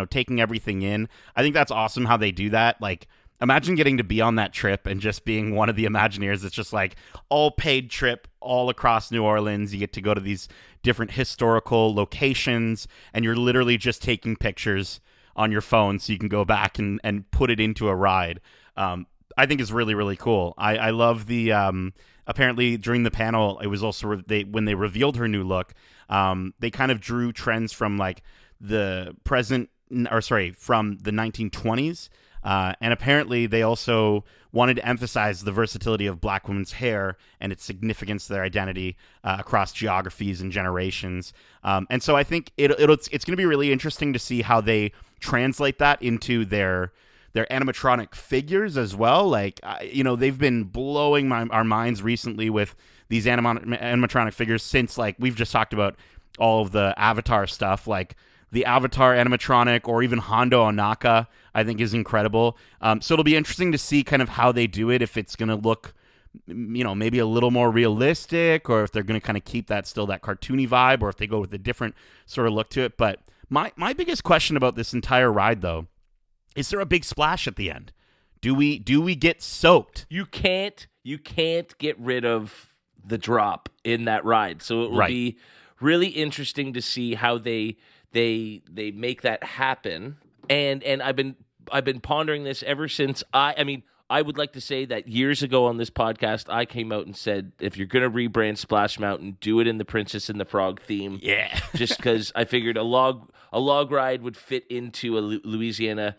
taking everything in. I think that's awesome how they do that. Like, imagine getting to be on that trip and just being one of the Imagineers. It's just like all paid trip all across New Orleans. You get to go to these different historical locations, and you're literally just taking pictures on your phone so you can go back and put it into a ride. I think is really, really cool. I love the apparently during the panel, it was also when they revealed her new look, they kind of drew trends from like the from the 1920s, And apparently they also wanted to emphasize the versatility of Black women's hair and its significance to their identity across geographies and generations. And so I think it's going to be really interesting to see how they translate that into their animatronic figures as well. Like, they've been blowing our minds recently with these animatronic figures since, like, we've just talked about all of the Avatar stuff, like the Avatar animatronic or even Hondo Onaka, I think is incredible. So it'll be interesting to see kind of how they do it, if it's going to look, maybe a little more realistic, or if they're going to kind of keep that cartoony vibe, or if they go with a different sort of look to it. But my biggest question about this entire ride, though, is there a big splash at the end? Do we get soaked? You can't get rid of the drop in that ride. So it will be really interesting to see how they make that happen. And I've been pondering this ever since I would like to say that years ago on this podcast, I came out and said, if you're going to rebrand Splash Mountain, do it in the Princess and the Frog theme. Yeah. Just because I figured a log ride would fit into a Louisiana,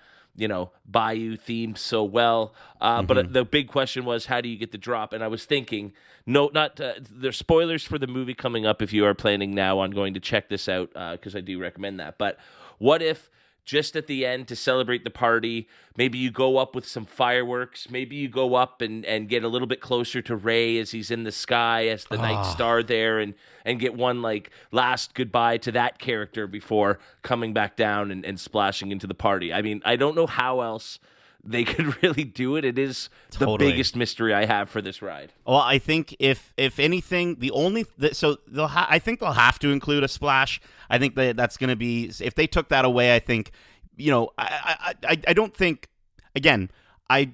Bayou theme so well. But the big question was, how do you get the drop? And I was thinking, there's spoilers for the movie coming up if you are planning now on going to check this out, because I do recommend that. But what if just at the end, to celebrate the party, maybe you go up with some fireworks, maybe you go up and get a little bit closer to Ray as he's in the sky as the night star there, and get one like last goodbye to that character before coming back down and splashing into the party. I mean, I don't know how else they could really do it. It is the biggest mystery I have for this ride. Well, I think if anything, I think they'll have to include a splash. I think that's going to be, if they took that away, I think, I don't think, again, I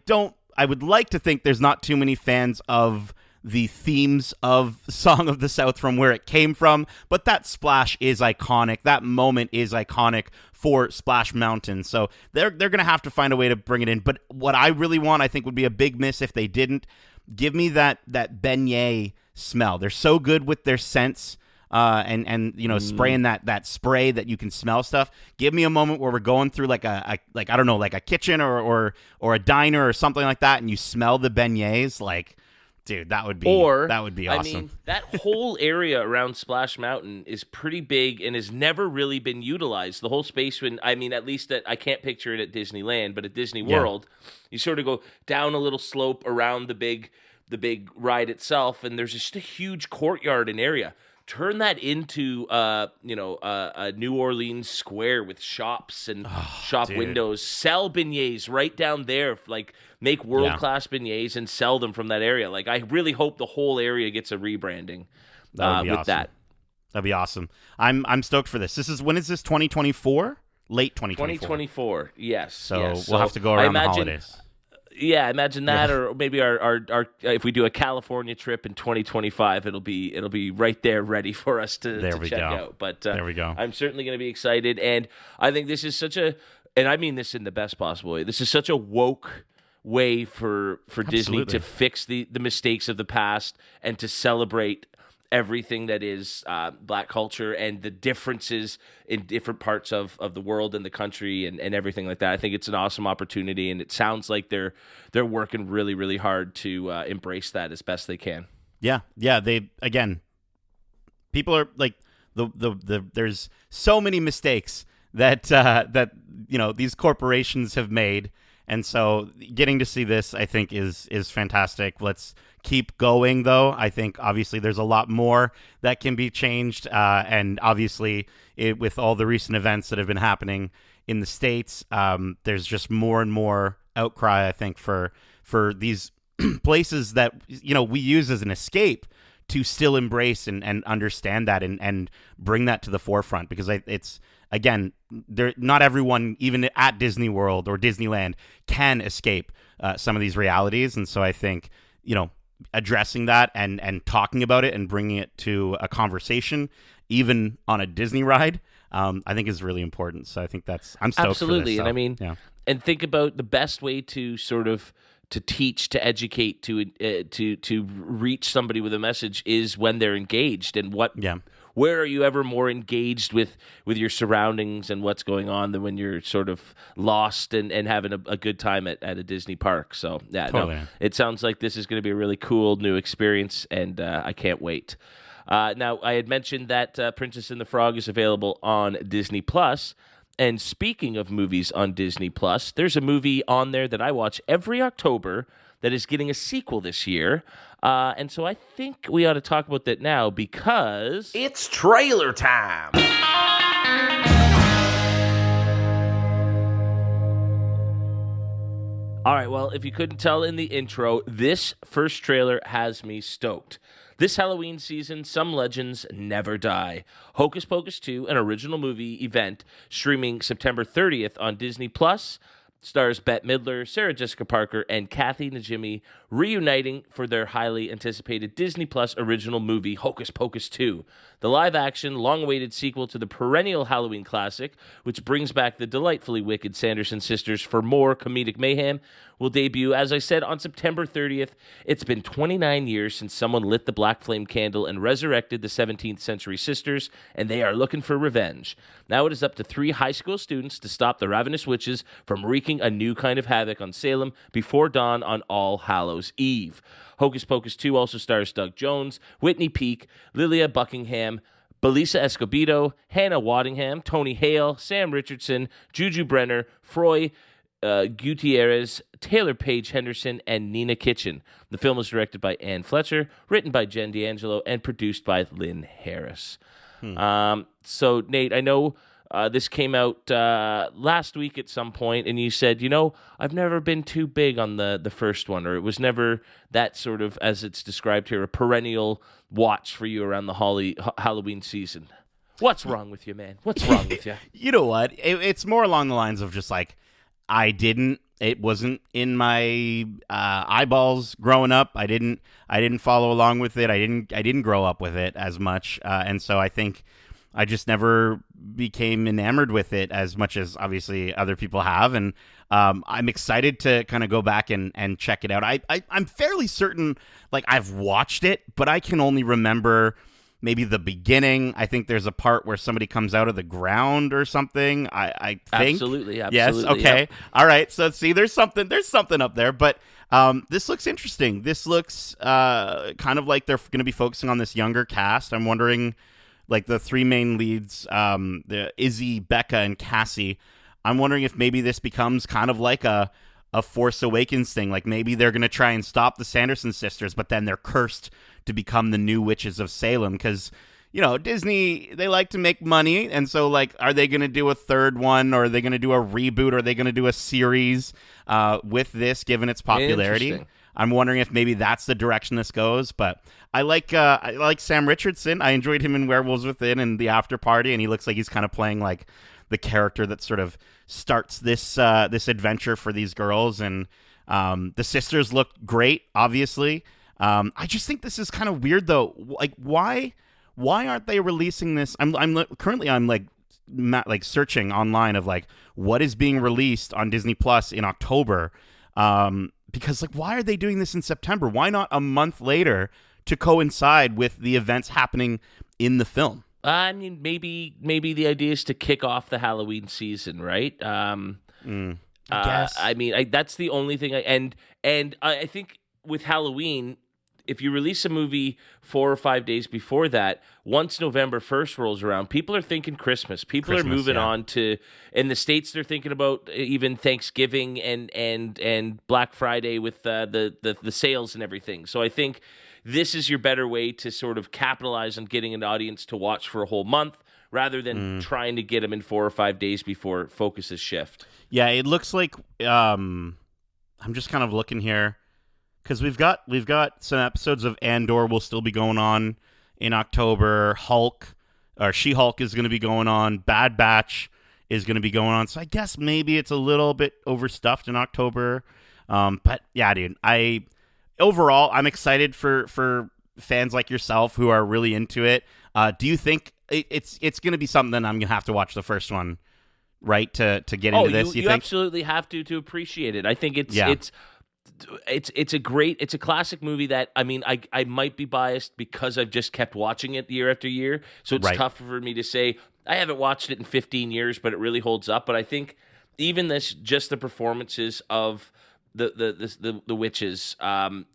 would like to think there's not too many fans of the themes of Song of the South from where it came from, but that splash is iconic. That moment is iconic for Splash Mountain. So they're going to have to find a way to bring it in. But what I really want, I think, would be a big miss if they didn't. Give me that beignet smell. They're so good with their scents. And spraying that spray that you can smell stuff. Give me a moment where we're going through like I don't know, like a kitchen or a diner or something like that, and you smell the beignets. Like, dude, that would be awesome. I mean, that whole area around Splash Mountain is pretty big and has never really been utilized. The whole space, at least I can't picture it at Disneyland, but at Disney World, you sort of go down a little slope around the big ride itself, and there's just a huge courtyard and area. Turn that into a New Orleans square with shops and windows. Sell beignets right down there. Like, make world-class beignets and sell them from that area. Like, I really hope the whole area gets a rebranding with awesome. that. That'd be awesome. I'm stoked for this. When is this, 2024? Late 2024. 2024, yes. So we'll have to go around the holidays. Yeah, imagine that, or maybe our if we do a California trip in 2025, it'll be right there, ready for us to check out. But there we go. I'm certainly going to be excited, and I think this is and I mean this in the best possible way. This is such a woke way for Disney to fix the mistakes of the past and to celebrate everything that is Black culture and the differences in different parts of the world and the country and everything like that. I think it's an awesome opportunity, and it sounds like they're working really, really hard to embrace that as best they can. Yeah. People are like there's so many mistakes that these corporations have made. And so getting to see this, I think, is fantastic. Let's keep going, though. I think, obviously, there's a lot more that can be changed. And obviously, with all the recent events that have been happening in the States, there's just more and more outcry, I think, for these places that, we use as an escape to still embrace and understand that and bring that to the forefront. Because it's, again, not everyone, even at Disney World or Disneyland, can escape some of these realities. And so I think, addressing that and talking about it and bringing it to a conversation, even on a Disney ride, I think is really important. So I think I'm stoked absolutely for this. And so, and think about the best way to sort of to teach, to educate, to reach somebody with a message is when they're engaged. And what where are you ever more engaged with your surroundings and what's going on than when you're sort of lost and having a good time at a Disney park? So, yeah, totally. No, it sounds like this is going to be a really cool new experience, and I can't wait. Now, I had mentioned that Princess and the Frog is available on Disney+. And speaking of movies on Disney+, there's a movie on there that I watch every October that is getting a sequel this year. And so I think we ought to talk about that now because it's trailer time. All right, well, if you couldn't tell in the intro, this first trailer has me stoked. This Halloween season, some legends never die. Hocus Pocus 2, an original movie event, streaming September 30th on Disney+, stars Bette Midler, Sarah Jessica Parker, and Kathy Najimy reuniting for their highly anticipated Disney Plus original movie, Hocus Pocus 2. The live-action, long-awaited sequel to the perennial Halloween classic, which brings back the delightfully wicked Sanderson sisters for more comedic mayhem, will debut, as I said, on September 30th. It's been 29 years since someone lit the black flame candle and resurrected the 17th century sisters, and they are looking for revenge. Now it is up to 3 high school students to stop the ravenous witches from wreaking a new kind of havoc on Salem before dawn on All Hallows Eve. Hocus Pocus 2 also stars Doug Jones, Whitney Peake, Lilia Buckingham, Belisa Escobedo, Hannah Waddingham, Tony Hale, Sam Richardson, Juju Brenner, Froy Gutierrez, Taylor Page Henderson, and Nina Kitchen. The film was directed by Ann Fletcher, written by Jen D'Angelo, and produced by Lynn Harris. So, Nate, I know this came out last week at some point, and you said, I've never been too big on the first one, or it was never that sort of, as it's described here, a perennial watch for you around the Halloween season. What's wrong with you, man? What's wrong with you? You know what? It's more along the lines of just like, it wasn't in my eyeballs growing up. I didn't follow along with it. I didn't grow up with it as much, and so I think I just never became enamored with it as much as obviously other people have. And I'm excited to kind of go back and check it out. I'm fairly certain, like, I've watched it, but I can only remember maybe the beginning. I think there's a part where somebody comes out of the ground or something. I think. Absolutely. Yes. Okay. Yep. All right. So see, there's something up there, but this looks interesting. This looks kind of like they're going to be focusing on this younger cast. I'm wondering, like, the 3 main leads, the Izzy, Becca, and Cassie. I'm wondering if maybe this becomes kind of like a Force Awakens thing. Like, maybe they're going to try and stop the Sanderson sisters, but then they're cursed to become the new witches of Salem. Because, Disney, they like to make money. And so, like, are they going to do a third one? Or are they going to do a reboot? Or are they going to do a series with this, given its popularity? I'm wondering if maybe that's the direction this goes. But I like Sam Richardson. I enjoyed him in Werewolves Within and The After Party. And he looks like he's kind of playing, like, the character that sort of starts this adventure for these girls. And the sisters look great, obviously. I just think this is kind of weird, though. Like, why aren't they releasing this? I'm searching online of, like, what is being released on Disney Plus in October. Because, like, why are they doing this in September? Why not a month later to coincide with the events happening in the film? I mean, maybe the idea is to kick off the Halloween season, right? I guess. I mean, that's the only thing. And I think with Halloween, if you release a movie 4 or 5 days before that, once November 1st rolls around, people are thinking Christmas. People are moving on to, in the States, they're thinking about even Thanksgiving and Black Friday with the sales and everything. So I think this is your better way to sort of capitalize on getting an audience to watch for a whole month rather than trying to get them in 4 or 5 days before focuses shift. Yeah, it looks like I'm just kind of looking here because we've got some episodes of Andor will still be going on in October. She-Hulk is going to be going on. Bad Batch is going to be going on. So I guess maybe it's a little bit overstuffed in October. But yeah, dude, overall, I'm excited for fans like yourself who are really into it. Do you think it's going to be something that I'm going to have to watch the first one, right, to get into this? You think? Absolutely have to appreciate it. I think it's it's a classic movie that, I mean, I might be biased because I've just kept watching it year after year, so it's tough for me to say. I haven't watched it in 15 years, but it really holds up. But I think even just the performances of the witches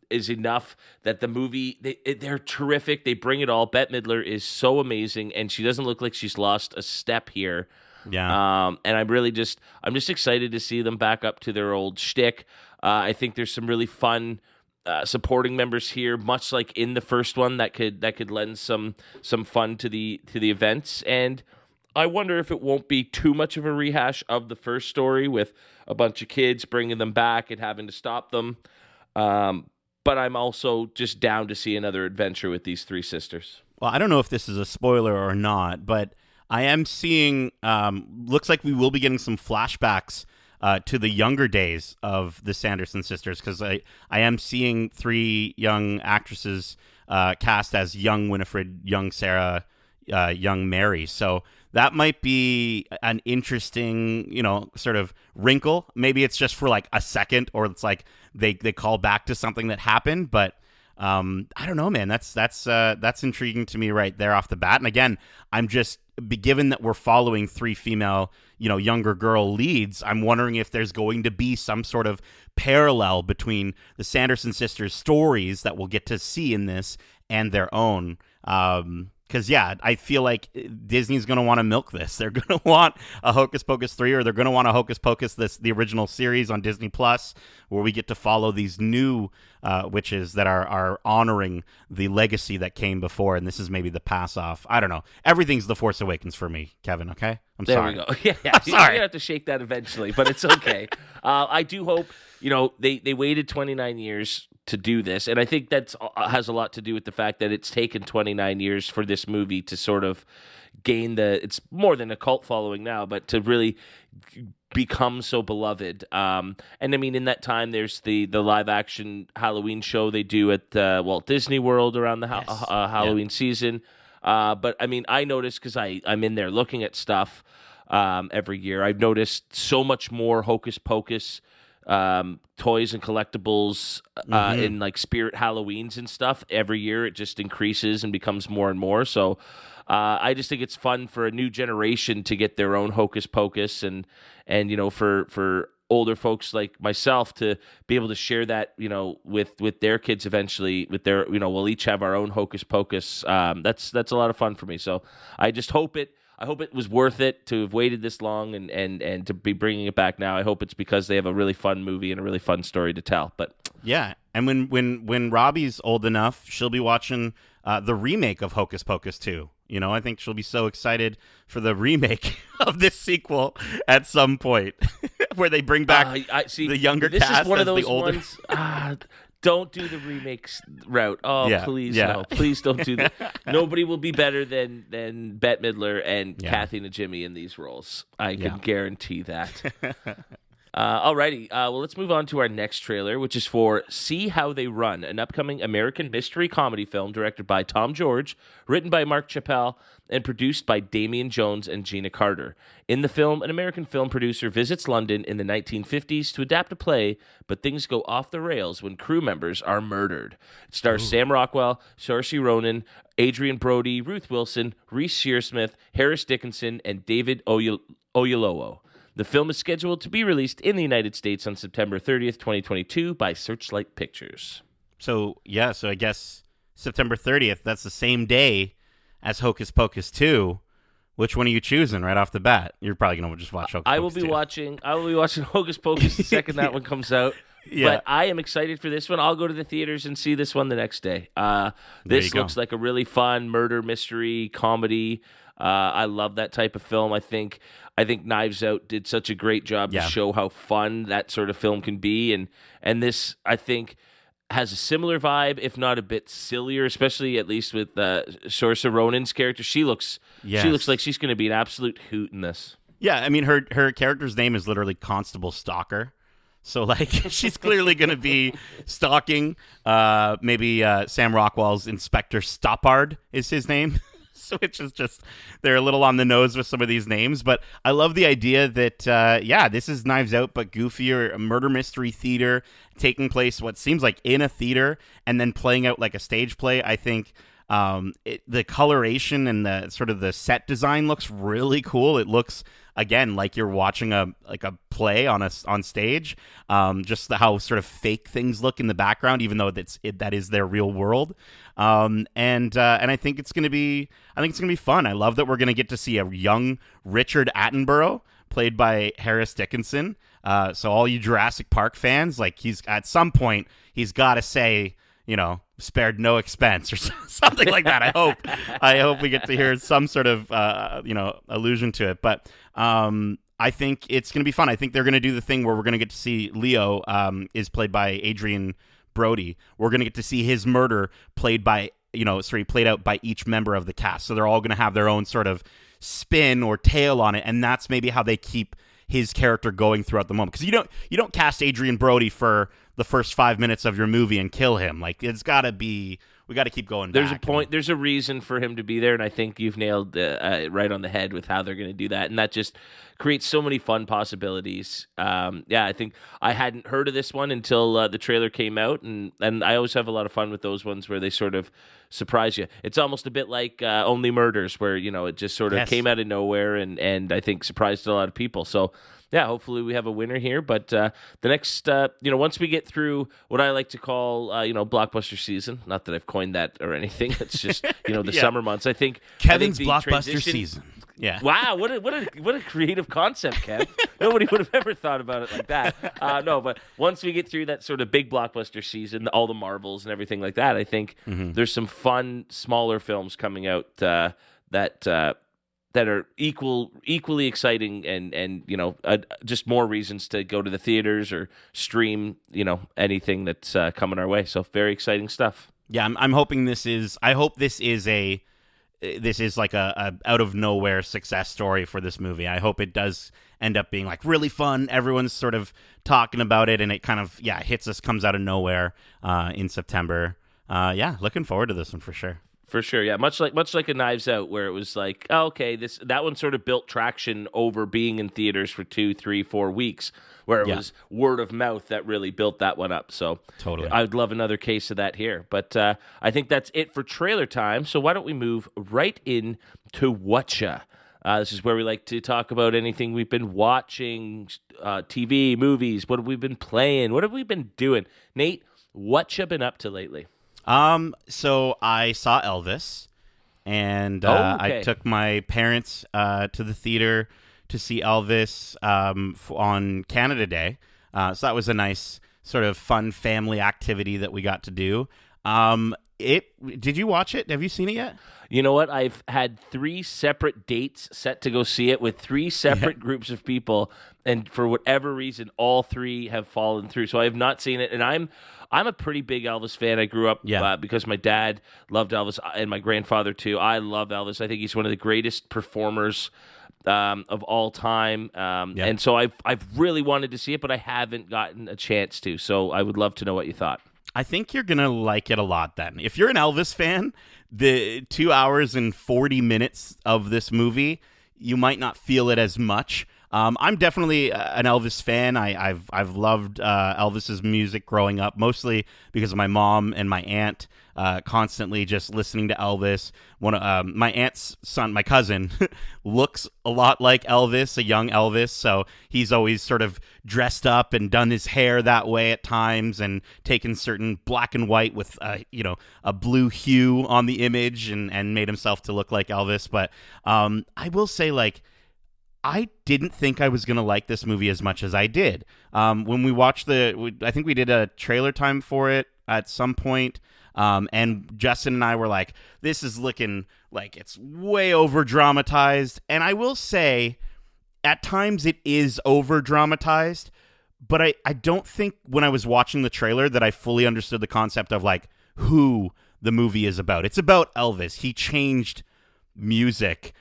is enough that the movie, they're terrific. They bring it all. Bette Midler is so amazing, and she doesn't look like she's lost a step here. Yeah. And I'm just excited to see them back up to their old shtick. I think there's some really fun supporting members here, much like in the first one, that could lend some fun to the events. And I wonder if it won't be too much of a rehash of the first story with a bunch of kids bringing them back and having to stop them. But I'm also just down to see another adventure with these three sisters. Well, I don't know if this is a spoiler or not, but I am seeing, looks like we will be getting some flashbacks to the younger days of the Sanderson sisters, because I am seeing three young actresses cast as young Winifred, young Sarah, young Mary. So that might be an interesting, sort of wrinkle. Maybe it's just for like a second, or it's like they call back to something that happened. But I don't know, man. That's intriguing to me right there off the bat. And again, I'm just, given that we're following three female, younger girl leads, I'm wondering if there's going to be some sort of parallel between the Sanderson sisters' stories that we'll get to see in this and their own. Because, I feel like Disney's going to want to milk this. They're going to want a Hocus Pocus 3, or they're going to want a Hocus Pocus, the original series on Disney Plus, where we get to follow these new witches that are honoring the legacy that came before. And this is maybe the pass off. I don't know. Everything's The Force Awakens for me, Kevin, okay? I'm sorry. There we go. Yeah, I'm sorry. You're going to have to shake that eventually, but it's okay. I do hope, they waited 29 years to do this, and I think that has a lot to do with the fact that it's taken 29 years for this movie to sort of gain it's more than a cult following now, but to really become so beloved. And I mean, in that time, there's the live action Halloween show they do at Walt Disney World around the Halloween season. But I mean, I noticed, because I'm in there looking at stuff every year, I've noticed so much more Hocus Pocus toys and collectibles in like Spirit Halloweens and stuff. Every year it just increases and becomes more and more. So I just think it's fun for a new generation to get their own Hocus Pocus, and for older folks like myself to be able to share that with their kids eventually, with their we'll each have our own Hocus Pocus. That's a lot of fun for me. So I just hope it was worth it to have waited this long and to be bringing it back now. I hope it's because they have a really fun movie and a really fun story to tell. But yeah, and when Robbie's old enough, she'll be watching the remake of Hocus Pocus 2. I think she'll be so excited for the remake of this sequel at some point, where they bring back the younger cast. This is one of those the older ones. Don't do the remakes route. Oh, yeah, please, yeah. no. Please don't do that. Nobody will be better than Bette Midler and Kathy Najimy in these roles. I can guarantee that. Alrighty, well, let's move on to our next trailer, which is for See How They Run, an upcoming American mystery comedy film directed by Tom George, written by Mark Chappell, and produced by Damian Jones and Gina Carter. In the film, an American film producer visits London in the 1950s to adapt a play, but things go off the rails when crew members are murdered. It stars Sam Rockwell, Saoirse Ronan, Adrian Brody, Ruth Wilson, Reese Shearsmith, Harris Dickinson, and David Oyelowo. The film is scheduled to be released in the United States on September 30th, 2022 by Searchlight Pictures. So I guess September 30th, that's the same day as Hocus Pocus 2. Which one are you choosing right off the bat? You're probably going to just watch Hocus Pocus 2. I will be watching Hocus Pocus the second that one comes out. Yeah. But I am excited for this one. I'll go to the theaters and see this one the next day. This looks like a really fun murder mystery comedy. I love that type of film. I think Knives Out did such a great job to show how fun that sort of film can be, and this, I think, has a similar vibe, if not a bit sillier, especially at least with Saoirse Ronan's character. She looks like she's going to be an absolute hoot in this. Yeah, I mean, her character's name is literally Constable Stalker. So, like, she's clearly going to be stalking. Maybe Sam Rockwell's Inspector Stoppard is his name. which is just, they're a little on the nose with some of these names. But I love the idea that, this is Knives Out, but goofier, a murder mystery theater taking place what seems like in a theater and then playing out like a stage play. I think the coloration and the sort of the set design looks really cool. It looks, again, like you're watching a play on stage. Just how sort of fake things look in the background, even though that is their real world. And I think it's gonna be fun. I love that we're gonna get to see a young Richard Attenborough played by Harris Dickinson. So all you Jurassic Park fans, like, he's at some point he's got to say, spared no expense or something like that. I hope we get to hear some sort of allusion to it. But I think it's going to be fun. I think they're going to do the thing where we're going to get to see Leo is played by Adrian Brody. We're going to get to see his murder played out by each member of the cast. So they're all going to have their own sort of spin or tail on it, and that's maybe how they keep his character going throughout the moment. Because you don't cast Adrian Brody for the first 5 minutes of your movie and kill him. Like, it's got to be, we got to keep going. There's a point. There's a reason for him to be there, and I think you've nailed right on the head with how they're going to do that, and that just creates so many fun possibilities. I think I hadn't heard of this one until the trailer came out, and I always have a lot of fun with those ones where they sort of surprise you. It's almost a bit like Only Murders, where it just sort of came out of nowhere, and I think surprised a lot of people. So yeah, hopefully we have a winner here. But the next, once we get through what I like to call, blockbuster season, not that I've coined that or anything. It's just, the summer months. I think Kevin's blockbuster season. Yeah. Wow. What a creative concept, Kev. Nobody would have ever thought about it like that. No, but once we get through that sort of big blockbuster season, all the Marvels and everything like that, I think there's some fun, smaller films coming out that are equally exciting and just more reasons to go to the theaters or stream, anything that's coming our way. So very exciting stuff. Yeah, I'm hoping this is like a out of nowhere success story for this movie. I hope it does end up being like really fun. Everyone's sort of talking about it, and it kind of hits us, comes out of nowhere in September. Looking forward to this one for sure. For sure, yeah. Much like a Knives Out, where it was like, oh, okay, that one sort of built traction over being in theaters for 2, 3, 4 weeks, where it was word of mouth that really built that one up. So totally, I'd love another case of that here. But I think that's it for trailer time. So why don't we move right in to Whatcha? This is where we like to talk about anything we've been watching, TV, movies. What have we been playing? What have we been doing? Nate, what you been up to lately? So I saw Elvis, and I took my parents to the theater to see Elvis on Canada Day. So that was a nice sort of fun family activity that we got to do. Did you watch it? Have you seen it yet? You know what? I've had 3 separate dates set to go see it with 3 separate groups of people, and for whatever reason, all 3 have fallen through. So I have not seen it, and I'm a pretty big Elvis fan. I grew up because my dad loved Elvis, and my grandfather too. I love Elvis. I think he's one of the greatest performers of all time. And so I've really wanted to see it, but I haven't gotten a chance to. So I would love to know what you thought. I think you're going to like it a lot then. If you're an Elvis fan, the 2 hours and 40 minutes of this movie, you might not feel it as much. I'm definitely an Elvis fan. I've loved Elvis's music growing up, mostly because of my mom and my aunt constantly just listening to Elvis. My aunt's son, my cousin, looks a lot like Elvis, a young Elvis, so he's always sort of dressed up and done his hair that way at times and taken certain black and white with a blue hue on the image and made himself to look like Elvis. But I will say, like, I didn't think I was going to like this movie as much as I did. When we watched I think we did a trailer time for it at some point, and Justin and I were like, this is looking like it's way over-dramatized. And I will say, at times it is over-dramatized, but I don't think when I was watching the trailer that I fully understood the concept of, like, who the movie is about. It's about Elvis. He changed music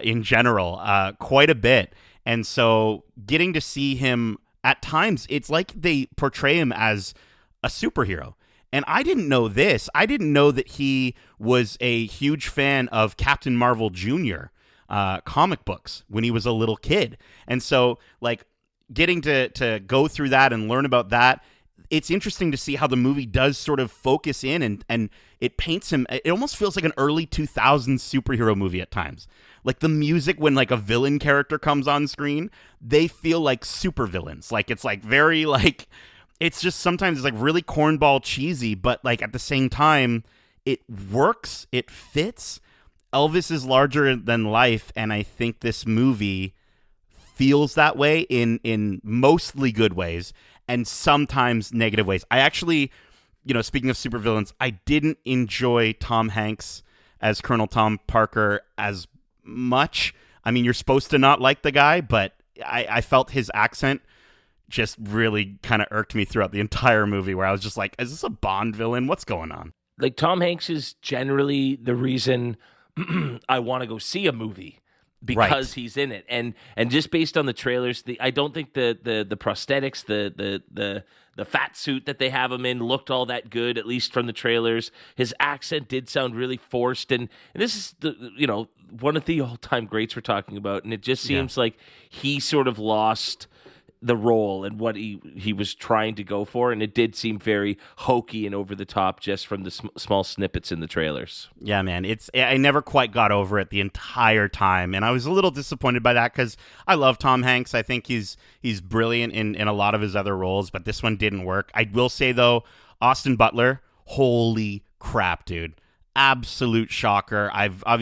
in general quite a bit, and so getting to see him at times, it's like they portray him as a superhero, And I didn't know this. I didn't know that he was a huge fan of Captain Marvel Jr. Comic books when he was a little kid. And so, like, getting to go through that and learn about that, it's interesting to see how the movie does sort of focus in and it paints him. It almost feels like an early 2000s superhero movie at times. Like the music when like a villain character comes on screen, they feel like super villains. Like it's like very like, it's just sometimes it's like really cornball cheesy, but like at the same time, it works, it fits. Elvis is larger than life, and I think this movie feels that way in mostly good ways and sometimes negative ways. I actually, speaking of supervillains, I didn't enjoy Tom Hanks as Colonel Tom Parker as much. I mean, you're supposed to not like the guy, but I felt his accent just really kind of irked me throughout the entire movie, where I was just like, is this a Bond villain? What's going on? Like, Tom Hanks is generally the reason I want to go see a movie. Because he's in it, and just based on the trailers, I don't think the prosthetics, the fat suit that they have him in looked all that good, at least from the trailers. His accent did sound really forced, and this is one of the all-time greats we're talking about, and it just seems like he sort of lost the role and what he was trying to go for, and it did seem very hokey and over the top just from the small snippets in the trailers. Yeah, man, I never quite got over it the entire time, and I was a little disappointed by that because I love Tom Hanks. I think he's brilliant in a lot of his other roles, but this one didn't work. I will say though, Austin Butler, holy crap, dude, absolute shocker.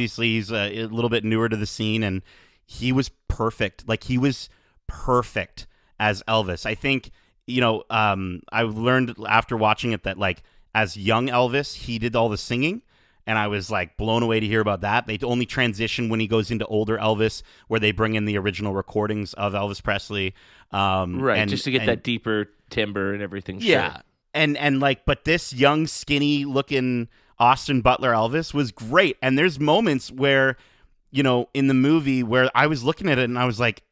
He's a little bit newer to the scene, and he was perfect. Like, he was perfect as Elvis. I think, I learned after watching it that, like, as young Elvis, he did all the singing, and I was, like, blown away to hear about that. They only transition when he goes into older Elvis, where they bring in the original recordings of Elvis Presley. Just to get that deeper timbre and everything. Yeah. Sure. And but this young, skinny-looking Austin Butler Elvis was great. And there's moments where, in the movie where I was looking at it and I was like,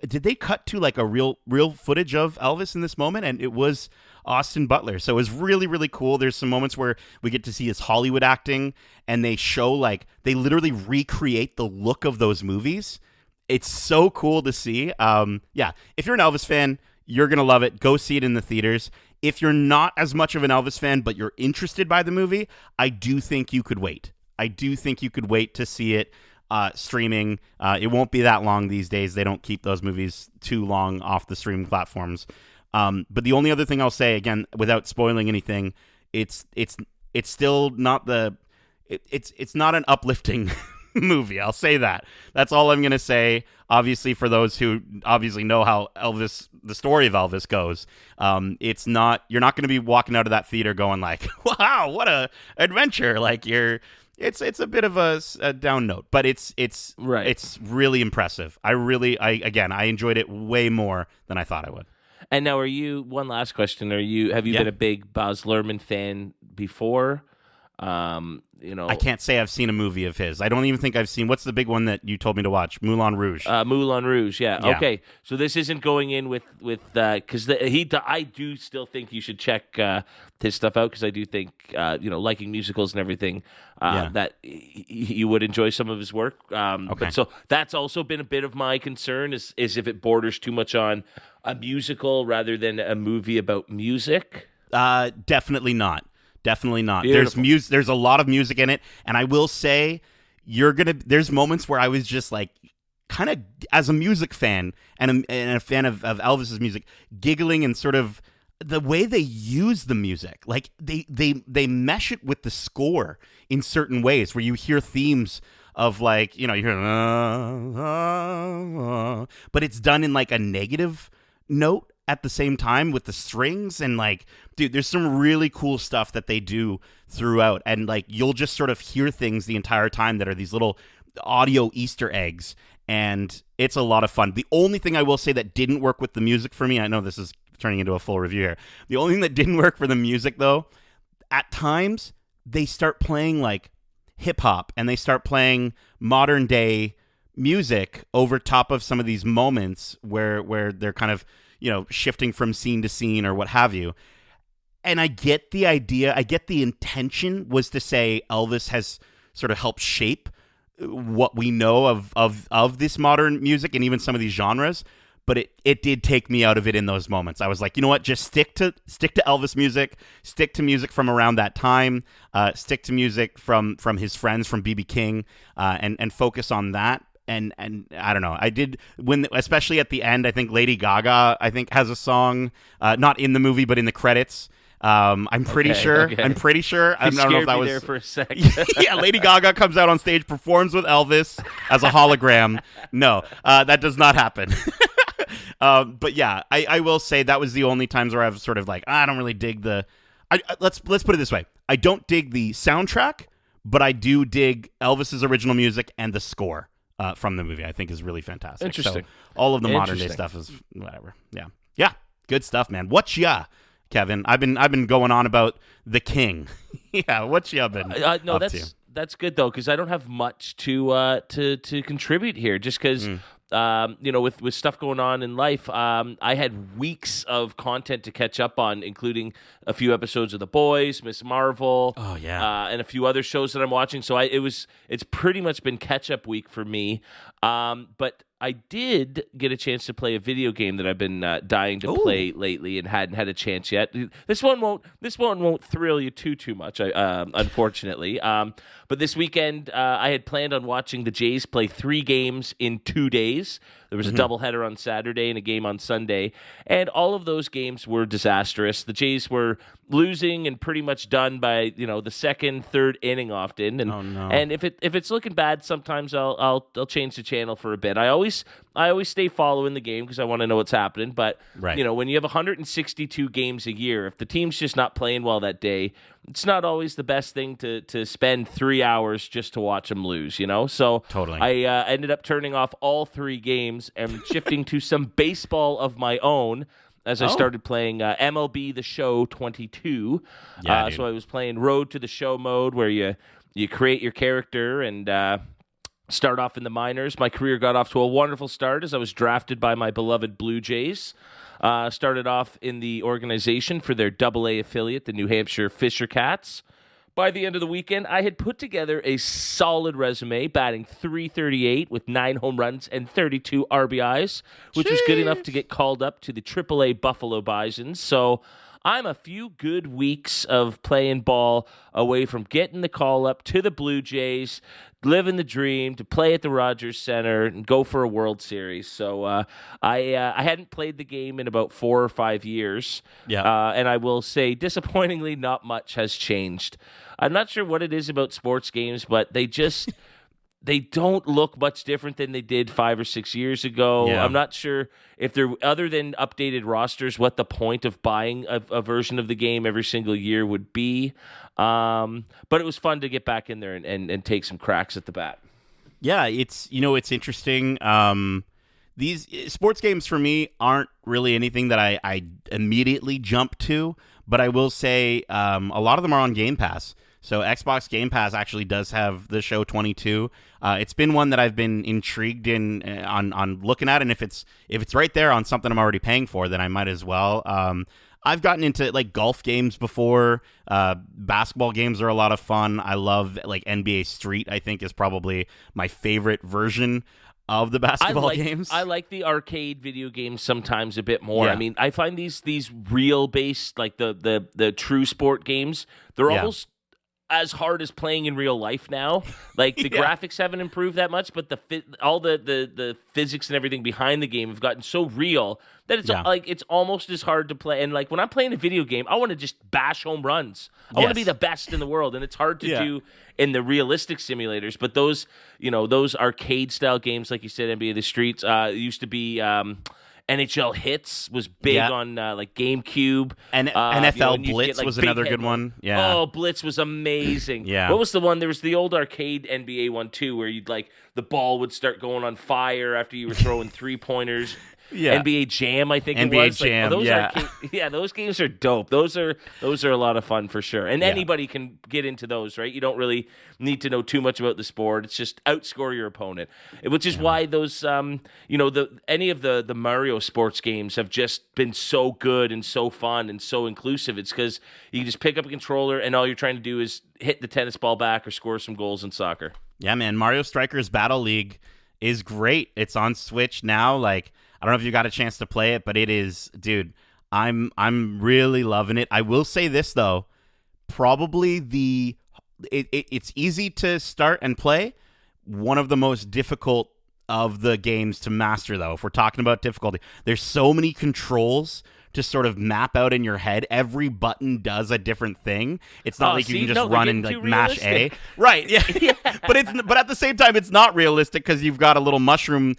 did they cut to like a real footage of Elvis in this moment? And it was Austin Butler. So it was really, really cool. There's some moments where we get to see his Hollywood acting, and they show, like, they literally recreate the look of those movies. It's so cool to see. If you're an Elvis fan, you're going to love it. Go see it in the theaters. If you're not as much of an Elvis fan, but you're interested by the movie, I do think you could wait. To see it streaming. It won't be that long these days. They don't keep those movies too long off the streaming platforms. But the only other thing I'll say, again, without spoiling anything, it's still not it's not an uplifting movie. I'll say that. That's all I'm going to say. Obviously, for those who obviously know how the story of Elvis goes, it's not, you're not going to be walking out of that theater going like, wow, what a adventure. Like, it's a bit of a down note, but it's right. It's really impressive. I enjoyed it way more than I thought I would. And now, one last question, have you been a big Baz Luhrmann fan before? I can't say I've seen a movie of his. I don't even think I've seen, what's the big one that you told me to watch? Moulin Rouge. Moulin Rouge, yeah. Okay, so this isn't going in with because I do still think you should check his stuff out, because I do think liking musicals and everything that you would enjoy some of his work. But so that's also been a bit of my concern is if it borders too much on a musical rather than a movie about music. Definitely not. Definitely not. Beautiful. There's a lot of music in it, and I will say there's moments where I was just like, kind of as a music fan and a fan of Elvis's music, giggling, and sort of the way they use the music. Like they mesh it with the score in certain ways, where you hear themes of, like, you hear but it's done in like a negative note at the same time with the strings, and like, dude, there's some really cool stuff that they do throughout, and like, you'll just sort of hear things the entire time that are these little audio Easter eggs, and it's a lot of fun. The only thing I will say that didn't work with the music for me, I know this is turning into a full review here, the only thing that didn't work for the music though, at times they start playing like hip hop, and they start playing modern day music over top of some of these moments where they're kind of shifting from scene to scene or what have you. And I get the idea. I get the intention was to say Elvis has sort of helped shape what we know of this modern music and even some of these genres. But it did take me out of it in those moments. I was like, you know what? Just stick to Elvis music, stick to music from around that time, stick to music from his friends, from B.B. King, and focus on that. And I don't know. I did especially at the end. I think Lady Gaga has a song, not in the movie but in the credits. I'm pretty sure. Okay. I'm pretty sure. I don't know if that was there for a sec. yeah, Lady Gaga comes out on stage, performs with Elvis as a hologram. No, that does not happen. But yeah, I will say that was the only times where I've sort of like, I don't really dig let's put it this way. I don't dig the soundtrack, but I do dig Elvis's original music and the score from the movie. I think is really fantastic. Interesting. So all of the modern day stuff is whatever. Yeah, good stuff, man. What's ya, Kevin? I've been going on about the King. Yeah, what's ya been no, up to? That's good though, because I don't have much to contribute here, just because. With stuff going on in life, I had weeks of content to catch up on, including a few episodes of The Boys, Miss Marvel, and a few other shows that I'm watching. So it's pretty much been catch up week for me. But I did get a chance to play a video game that I've been dying to play lately and hadn't had a chance yet. This one won't thrill you too much, unfortunately. But this weekend, I had planned on watching the Jays play 3 games in 2 days. There was a doubleheader on Saturday and a game on Sunday, and all of those games were disastrous. The Jays were losing and pretty much done by the second, third inning often. And and if it's looking bad, sometimes I'll change the channel for a bit. I always stay following the game because I want to know what's happening. But when you have 162 games a year, if the team's just not playing well that day, it's not always the best thing to spend 3 hours just to watch them lose, So Totally. I ended up turning off all 3 games and shifting to some baseball of my own as I started playing MLB The Show 22. Yeah, so I was playing Road to the Show mode, where you create your character and start off in the minors. My career got off to a wonderful start as I was drafted by my beloved Blue Jays. Started off in the organization for their AA affiliate, the New Hampshire Fisher Cats. By the end of the weekend, I had put together a solid resume, batting .338 with 9 home runs and 32 RBIs, which was good enough to get called up to the AAA Buffalo Bisons. So I'm a few good weeks of playing ball away from getting the call up to the Blue Jays, living the dream to play at the Rogers Center and go for a World Series. So I hadn't played the game in about 4 or 5 years. And I will say, disappointingly, not much has changed. I'm not sure what it is about sports games, but they don't look much different than they did 5 or 6 years ago. Yeah. I'm not sure if they're, other than updated rosters, what the point of buying a version of the game every single year would be. But it was fun to get back in there and take some cracks at the bat. Yeah, it's interesting. These sports games for me aren't really anything that I immediately jump to, but I will say a lot of them are on Game Pass. So Xbox Game Pass actually does have the show 22. It's been one that I've been intrigued on looking at, and if it's right there on something I'm already paying for, then I might as well. I've gotten into like golf games before. Basketball games are a lot of fun. I love like NBA Street. I think is probably my favorite version of the basketball games. I like the arcade video games sometimes a bit more. Yeah. I mean, I find these real based, like the true sport games, they're almost as hard as playing in real life now. Like the graphics haven't improved that much, but all the physics and everything behind the game have gotten so real that it's like it's almost as hard to play. And like when I'm playing a video game, I want to just bash home runs. I want to be the best in the world, and it's hard to do in the realistic simulators. But those arcade style games, like you said, NBA The Streets, used to be. NHL Hits was big on like GameCube. And NFL Blitz was another good one. Yeah. Oh, Blitz was amazing. Yeah. What was the one? There was the old arcade NBA one too, where you'd like the ball would start going on fire after you were throwing 3-pointers. Yeah. NBA Jam, I think NBA it was. Jam, Those games are dope. Those are a lot of fun for sure. And Yeah. anybody can get into those, right? You don't really need to know too much about the sport. It's just outscore your opponent, which is why those, any of the Mario sports games have just been so good and so fun and so inclusive. It's because you can just pick up a controller and all you're trying to do is hit the tennis ball back or score some goals in soccer. Yeah, man. Mario Strikers Battle League is great. It's on Switch now. Like, I don't know if you got a chance to play it, but it is, dude, I'm really loving it. I will say this though, probably it's easy to start and play. One of the most difficult of the games to master though, if we're talking about difficulty. There's so many controls to sort of map out in your head. Every button does a different thing. It's not like you can just run and like mash A. Right. Yeah. But at the same time, it's not realistic because you've got a little mushroom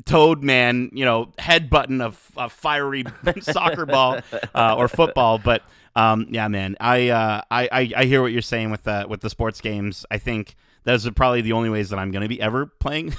toad man, head button of a fiery soccer ball or football. But yeah, man, I hear what you're saying with the sports games. I think those are probably the only ways that I'm going to be ever playing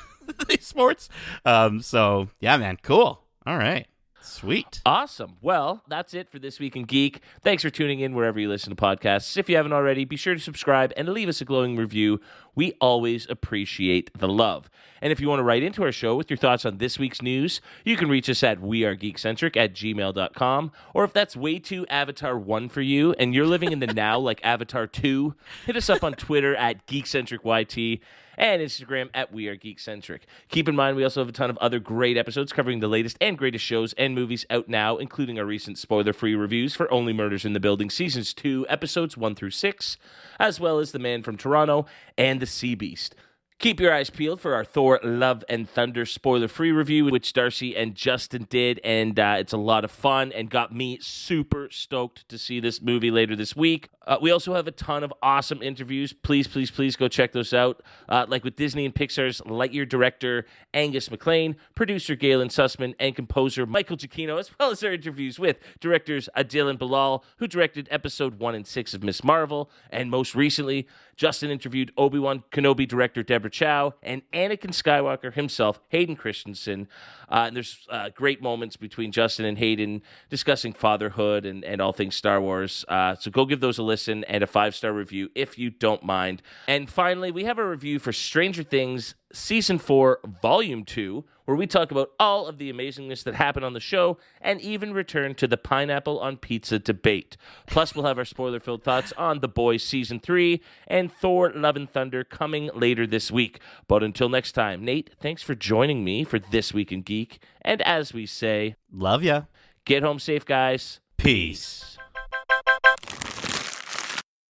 these sports. So yeah, man, cool. All right. Sweet. Awesome. Well, that's it for This Week in Geek. Thanks for tuning in wherever you listen to podcasts. If you haven't already, be sure to subscribe and leave us a glowing review. We always appreciate the love. And if you want to write into our show with your thoughts on this week's news, you can reach us at wearegeekcentric@gmail.com. Or if that's way too Avatar 1 for you and you're living in the now like Avatar 2, hit us up on Twitter at GeekcentricYT and Instagram at wearegeekcentric. Keep in mind, we also have a ton of other great episodes covering the latest and greatest shows and movies out now, including our recent spoiler-free reviews for Only Murders in the Building Seasons 2, Episodes 1 through 6, as well as The Man from Toronto and The Sea Beast. Keep your eyes peeled for our Thor Love and Thunder spoiler-free review, which Darcy and Justin did, and it's a lot of fun and got me super stoked to see this movie later this week. We also have a ton of awesome interviews. Please, please, please go check those out, like with Disney and Pixar's Lightyear director Angus MacLean, producer Galen Sussman, and composer Michael Giacchino, as well as our interviews with directors Adil and Bilal, who directed Episode 1 and 6 of Ms. Marvel, and most recently, Justin interviewed Obi-Wan Kenobi director Deborah Chow and Anakin Skywalker himself, Hayden Christensen. And there's great moments between Justin and Hayden discussing fatherhood and all things Star Wars. So go give those a listen and a 5-star review if you don't mind. And finally, we have a review for Stranger Things Season 4, Volume 2, where we talk about all of the amazingness that happened on the show and even return to the pineapple on pizza debate. Plus, we'll have our spoiler-filled thoughts on The Boys Season 3 and Thor Love and Thunder coming later this week. But until next time, Nate, thanks for joining me for This Week in Geek. And as we say, Love ya. Get home safe, guys. Peace.